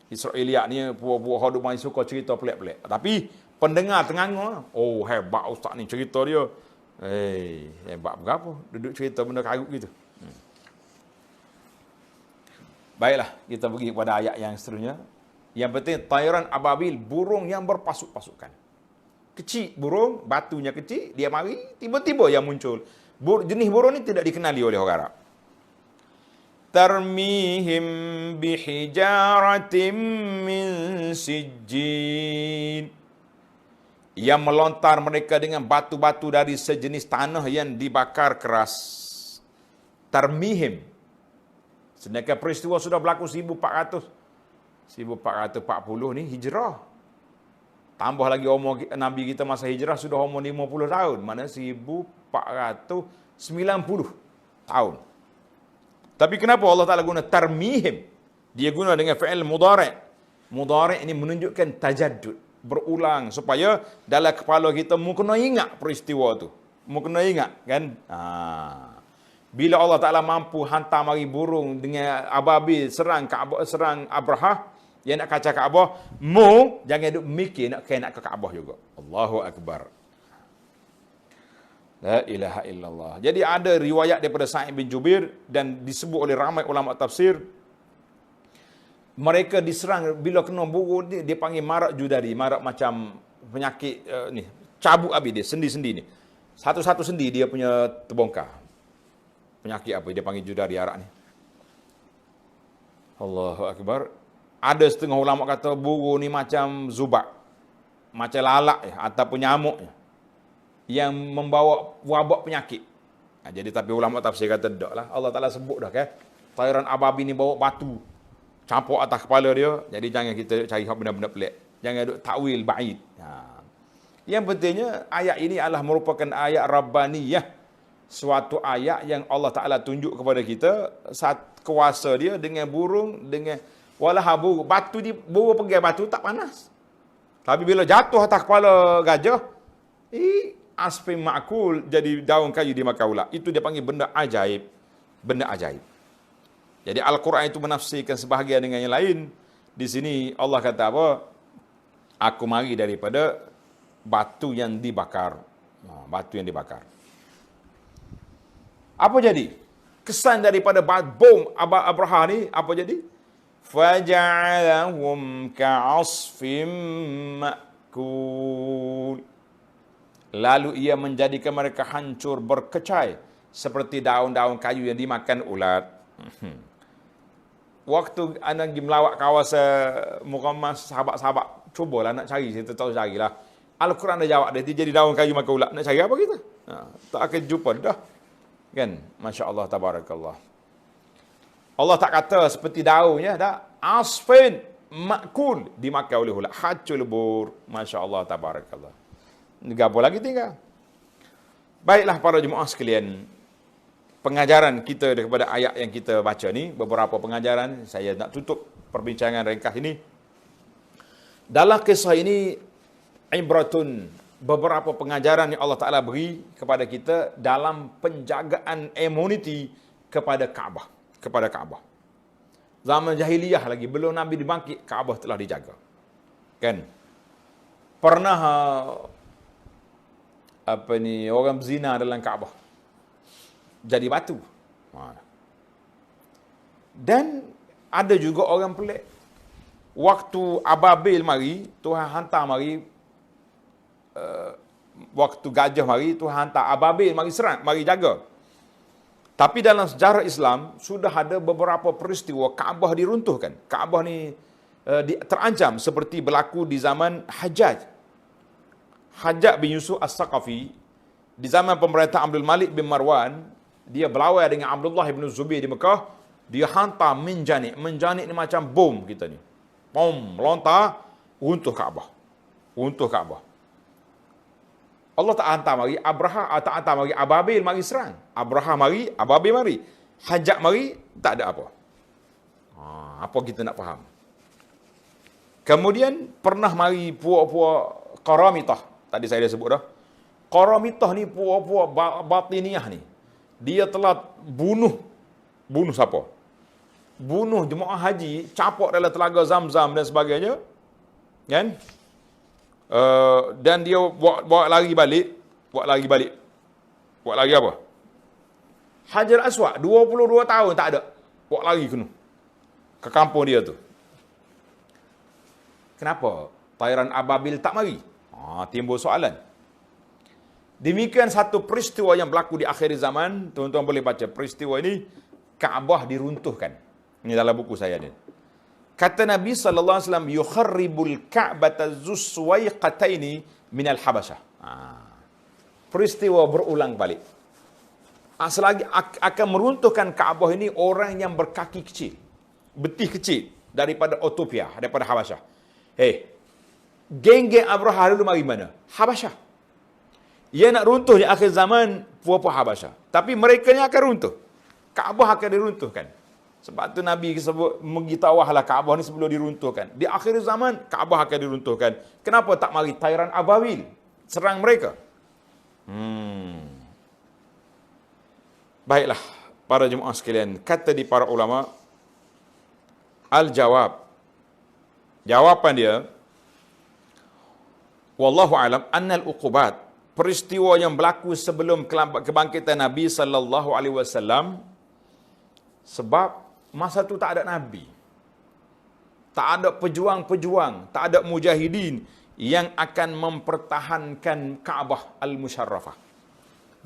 Israiliyat ni, puak-puak hidup main suka cerita pelik-pelik. Tapi, pendengar tengah-tengah, oh hebat ustaz ni cerita dia. Hebat berapa? Duduk cerita benda karut gitu. Baiklah, kita pergi kepada ayat yang seterusnya. Yang penting, tayran ababil, burung yang berpasuk-pasukan. Kecil burung, batunya kecil, dia mari, tiba-tiba yang muncul. Jenis burung ni tidak dikenali oleh orang Arab. Tarmihim bihijaratim min sijjin. Yang melontar mereka dengan batu-batu dari sejenis tanah yang dibakar keras. Tarmihim. Sedangkan peristiwa sudah berlaku 1440 ni hijrah. Tambah lagi umur Nabi kita masa hijrah sudah umur 50 tahun. Mana 1490 tahun. Tapi kenapa Allah Ta'ala guna tarmihim? Dia guna dengan fi'il mudhari'. Mudhari' ini menunjukkan tajaddud. Berulang. Supaya dalam kepala kita mungkin ingat peristiwa tu. Mungkin ingat kan? Bila Allah Ta'ala mampu hantar mari burung dengan ababil serang Abrahah. Yang nak kacau Kaabah, jangan duk mikir nak ke Kaabah juga. Allahu Akbar. La ilaha illallah. Jadi ada riwayat daripada Sa'id bin Jubair dan disebut oleh ramai ulama tafsir, Mereka diserang bila kena burung ni, dia panggil marak judari, marak macam penyakit ni, cabut habis dia, sendi-sendi ni. Satu-satu sendi dia punya terbongkar. Penyakit apa dia panggil judari arak ni. Allahu Akbar. Ada setengah ulama kata burung ni macam zubak, macam lalak ataupun nyamuk yang membawa wabak penyakit. Jadi tapi ulama tafsir kata tak lah. Allah Ta'ala sebut dah kan. Tayran ababi ni bawa batu campur atas kepala dia. Jadi jangan kita cari benda-benda pelik. Jangan duk takwil ba'id. Yang pentingnya ayat ini adalah merupakan ayat Rabbaniyah. Suatu ayat yang Allah Ta'ala tunjuk kepada kita saat kuasa dia dengan burung, dengan walahabu batu di burung pergi batu tak panas. Tapi bila jatuh atas kepala gajah, asfin ma'kul, jadi daun kayu dimakan ular. Itu dia panggil benda ajaib. Benda ajaib. Jadi Al-Quran itu menafsirkan sebahagian dengan yang lain. Di sini Allah kata apa? Aku mari daripada batu yang dibakar. Batu yang dibakar. Apa jadi? Kesan daripada bom Abraha ni, apa jadi? Faja'alahum ka'asfim ma'kul. Lalu ia menjadikan mereka hancur berkecai seperti daun-daun kayu yang dimakan ulat. Waktu anda pergi melawat kawasan Muqammas, sahabat-sahabat, cubalah nak cari, saya tahu carilah. Al-Quran dah jawab dia jadi daun kayu makan ulat. Nak cari apa kita? Tak akan jumpa dah. Kan? Masya Allah, tabarakallah. Allah tak kata seperti daunnya, tak. Asfin makul, dimakan oleh ulat. Hancur lebur. Masya Allah, tabarakallah. Apa lagi tinggal? Baiklah para jemaah sekalian, pengajaran kita daripada ayat yang kita baca ni, beberapa pengajaran, saya nak tutup perbincangan ringkas ini. Dalam kisah ini, ibratun, beberapa pengajaran yang Allah Ta'ala beri kepada kita dalam penjagaan imuniti kepada Kaabah. Kepada Kaabah. Zaman jahiliyah lagi, belum Nabi dibangkit, Kaabah telah dijaga. Kan? Pernah orang berzina dalam Kaabah. Jadi batu. Dan ada juga orang pelik. Waktu ababil mari, Tuhan hantar mari, waktu gajah mari, Tuhan hantar ababil mari serang, mari jaga. Tapi dalam sejarah Islam, sudah ada beberapa peristiwa Kaabah diruntuhkan. Kaabah ni terancam seperti berlaku di zaman Hajjaj. Hajjaj bin Yusuf As-Saqafi, di zaman pemerintah Abdul Malik bin Marwan, dia berlawan dengan Abdullah bin Zubair di Mekah, dia hantar menjanik. Menjanik ni macam bom kita ni. Bom, melontar, runtuh Kaabah. Runtuh Kaabah. Allah tak hantar mari, Abraha tak hantar mari, ababil mari serang. Abraha mari, ababil mari. Hajjaj mari, tak ada apa. Apa kita nak faham? Kemudian pernah mari puak-puak Qaramitah. Tadi saya dah sebut dah. Qaramitah ni puak-puak batiniyah ni. Dia telah bunuh siapa? Bunuh jemaah haji, capok dalam telaga Zamzam dan sebagainya. Kan? Dan dia bawa lari balik. Buat lari apa? Hajar Aswad, 22 tahun tak ada. Bawa lari ke kampung dia tu. Kenapa? Tayran ababil tak mari? Timbul soalan. Demikian satu peristiwa yang berlaku di akhir zaman. Tuan-tuan boleh baca peristiwa ini. Kaabah diruntuhkan. Ini dalam buku saya ni. Kata Nabi SAW, yukharribul ka'bata zuswaiqataini minal Habasyah. Peristiwa berulang balik. Selagi akan meruntuhkan Kaabah ini orang yang berkaki kecil. Betih kecil daripada Ethiopia, daripada Habasyah. Geng-geng Abraha dulu mari mana? Habasyah. Ia nak runtuh di akhir zaman, puapa Habasyah. Tapi mereka yang akan runtuh. Kaabah akan diruntuhkan. Sebab tu Nabi sebut, megitawahlah Kaabah ni sebelum diruntuhkan. Di akhir zaman, Kaabah akan diruntuhkan. Kenapa tak mari Tayran ababil? Serang mereka. Baiklah, para jemaah sekalian. Kata di para ulama, al-jawab. Jawapan dia, wallahu alam, annal uqubat, peristiwa yang berlaku sebelum kebangkitan Nabi SAW, sebab masa tu tak ada Nabi. tak ada pejuang-pejuang, tak ada mujahidin yang akan mempertahankan Kaabah Al-Musharrafah.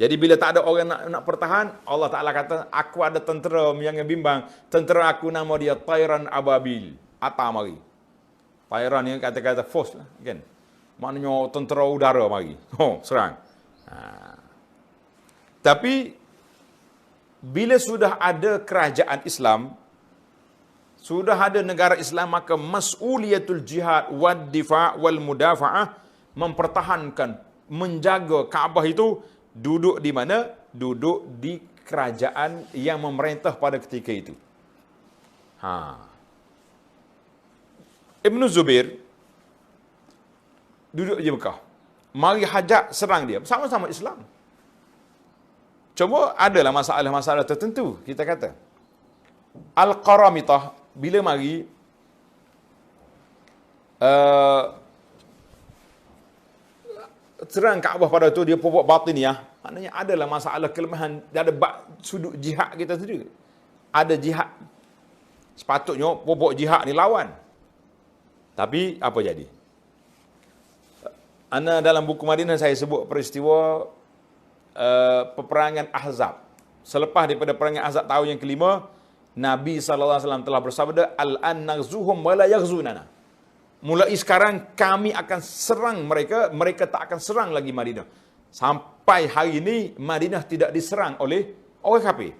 Jadi bila tak ada orang nak pertahan, Allah Ta'ala kata, aku ada tentera yang bimbang, tentera aku nama dia Tayran Ababil, Atta mari. Tayran ni kata-kata force lah, kan? Maknanya tentera udara mari. Serang. Tapi bila sudah ada kerajaan Islam, sudah ada negara Islam, maka mas'uliyatul jihad wad difa' wal mudafa'ah, mempertahankan, menjaga Kaabah itu duduk di mana? Duduk di kerajaan yang memerintah pada ketika itu. Ibn Zubair duduk di Mekah. Mari Hajjaj serang dia. Sama-sama Islam. Cuma adalah masalah-masalah tertentu, kita kata. Al-Qaramitah bila mari serang Kaabah pada tu, dia pupuk batiniyah. Maknanya adalah masalah kelemahan, ada sudut jihad kita sendiri. Ada jihad. Sepatutnya pupuk jihad ni lawan. Tapi apa jadi? Ana dalam buku Madinah saya sebut peristiwa peperangan Ahzab. Selepas daripada peperangan Ahzab tahun yang kelima, Nabi SAW telah bersabda, Al-an naghzuhum wa la yaghzunana. Mulai sekarang kami akan serang mereka, mereka tak akan serang lagi Madinah. Sampai hari ini Madinah tidak diserang oleh orang kafir.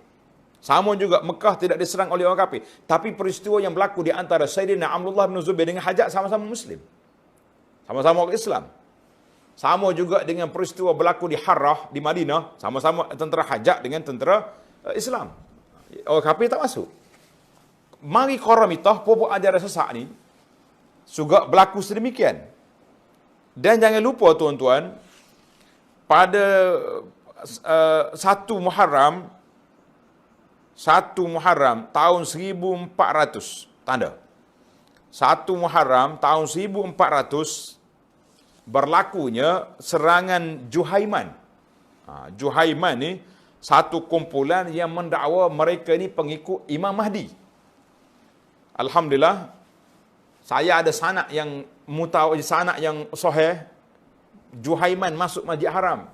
Sama juga Mekah tidak diserang oleh orang kafir. Tapi peristiwa yang berlaku di antara Sayyidina Abdullah bin Zubair dengan Hajjaj sama-sama Muslim. Sama-sama orang Islam. Sama juga dengan peristiwa berlaku di Harrah di Madinah, sama-sama tentera Hajjaj dengan tentera Islam. Orang kafir tak masuk. Mari Qaramitah, pupuk ajaran sesak ni, juga berlaku sedemikian. Dan jangan lupa tuan-tuan, pada 1 Muharram tahun 1400, tanda. 1 Muharram tahun 1400 berlakunya serangan Juhaiman. Juhaiman ni satu kumpulan yang mendakwa mereka ni pengikut Imam Mahdi. Alhamdulillah, saya ada sanak yang sanak yang sahih. Juhaiman masuk Masjid Haram.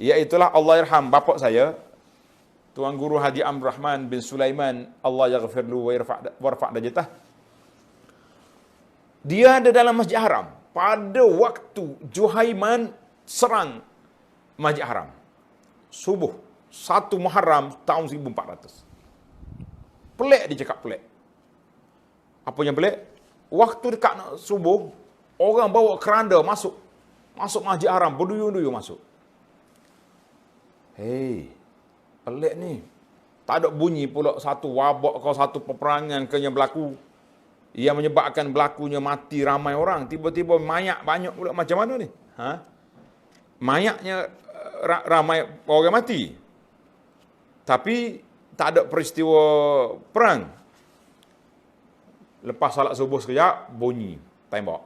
Iaitulah Allah yarham bapa saya, Tuan Guru Haji Abdul Rahman bin Sulaiman, Allah yaghfir lahu wa yarfa' darajatah. Dia ada dalam Masjid Haram pada waktu Juhaiman serang Masjid Haram. Subuh 1 Muharram tahun 1400. Pelik dia cakap pelik. Apa yang pelik? Waktu dekat nak subuh, orang bawa keranda masuk Masjid Haram, berduyun-duyun masuk. Hei, pelik ni. Tak ada bunyi pula satu wabak kau, satu peperangan ke yang berlaku, yang menyebabkan berlakunya mati ramai orang. Tiba-tiba mayat banyak pula, macam mana ni? Mayatnya ramai orang mati. Tapi tak ada peristiwa perang. Lepas salat subuh sekejap, bunyi tembak.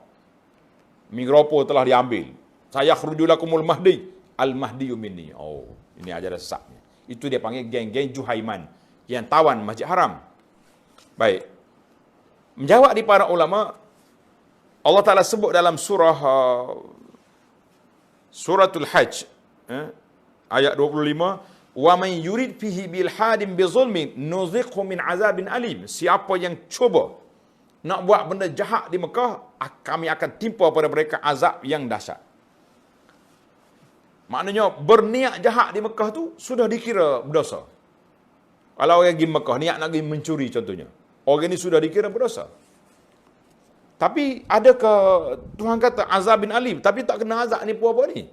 Mikrofon telah diambil. Saya khurujulakumul mahdi, al-mahdiyu minni. Oh, ini ajaran sesatnya. Itu dia panggil geng-geng Juhaiman yang tawan Masjid Haram. Baik. Menjawab di para ulama, Allah Ta'ala sebut dalam suratul Hajj, ayat 25, wa man yurid fihi bil hadim bi zulmin nuziqhu min azabin alim. Siapa yang cuba nak buat benda jahat di Mekah, kami akan timpa pada mereka azab yang dahsyat. Maknanya berniat jahat di Mekah tu sudah dikira berdosa. Kalau orang pergi Mekah niat nak pergi mencuri contohnya, orang ini sudah dikira berdosa. Tapi adakah Tuhan kata azab bin alim, tapi tak kena azab ni apa ni?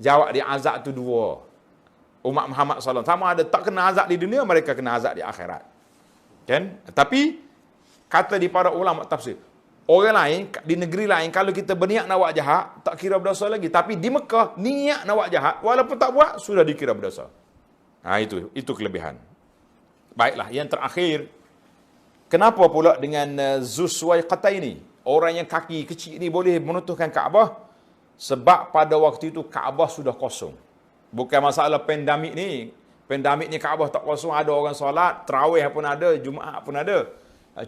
Jawab dia, azab tu dua. Umat Muhammad SAW sama ada tak kena azab di dunia, mereka kena azab di akhirat. Kan? Tapi kata di para ulama tafsir, orang lain di negeri lain kalau kita berniat nak buat jahat tak kira berdosa lagi, tapi di Mekah niat nak buat jahat walaupun tak buat sudah dikira berdosa. Itu kelebihan. Baiklah, yang terakhir, kenapa pula dengan Zusuwaiqataini, orang yang kaki kecil ni boleh menuntuhkan Kaabah? Sebab pada waktu itu Kaabah sudah kosong. Bukan masalah pandemik ni. Pandemik ni Kaabah tak kosong, ada orang solat, tarawih pun ada, Jumaat pun ada.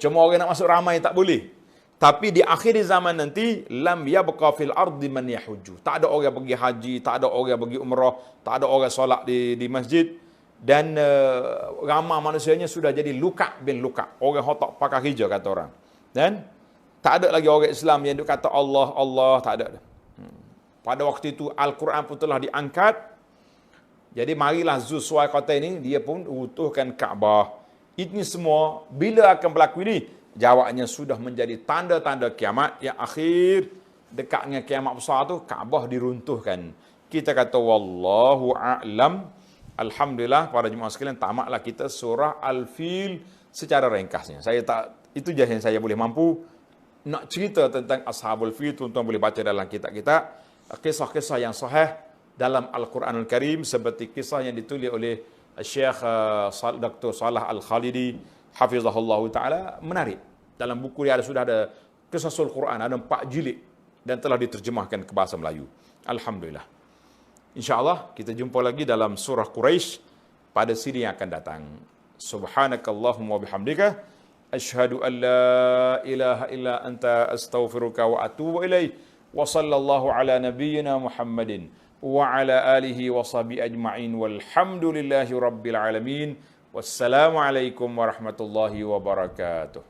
Cuma orang nak masuk ramai tak boleh. Tapi di akhir zaman nanti, lam yabqa fil ardi man yahujju. Tak ada orang pergi haji, tak ada orang pergi umrah, tak ada orang solat di masjid. Dan ramai manusianya sudah jadi luka bin luka. Orang hotak pakai hijau kata orang. Dan tak ada lagi orang Islam yang duk kata Allah, Allah, tak ada. Pada waktu itu Al-Quran pun telah diangkat. Jadi marilah Zulsuwai kota ini, dia pun utuhkan Kaabah. Ini semua, bila akan berlaku ini? Jawabnya sudah menjadi tanda-tanda kiamat yang akhir. Dekatnya kiamat besar tu, Kaabah diruntuhkan. Kita kata, wallahu a'lam. Alhamdulillah, para jemaah sekalian, tamatlah kita surah Al-Fil secara ringkasnya. Itu je yang saya boleh mampu. Nak cerita tentang Ashabul Fil, tuan-tuan boleh baca dalam kitab-kitab. Kisah-kisah yang sahih dalam Al-Quranul Karim, seperti kisah yang ditulis oleh Syekh Dr. Salah Al-Khalidi hafizahullah ta'ala, menarik. Dalam buku dia sudah ada Qisasul Quran, ada 4 jilid dan telah diterjemahkan ke bahasa Melayu. Alhamdulillah. InsyaAllah kita jumpa lagi dalam surah Quraisy pada siri yang akan datang. Subhanakallahumma bihamdika asyhadu an la ilaha illa anta astaghfiruka wa atubu ilaih. Wa sallallahu ala nabiyyina Muhammadin wa ala alihi wa sahbihi ajma'in walhamdulillahi rabbil alamin. Wassalamualaikum warahmatullahi wabarakatuh.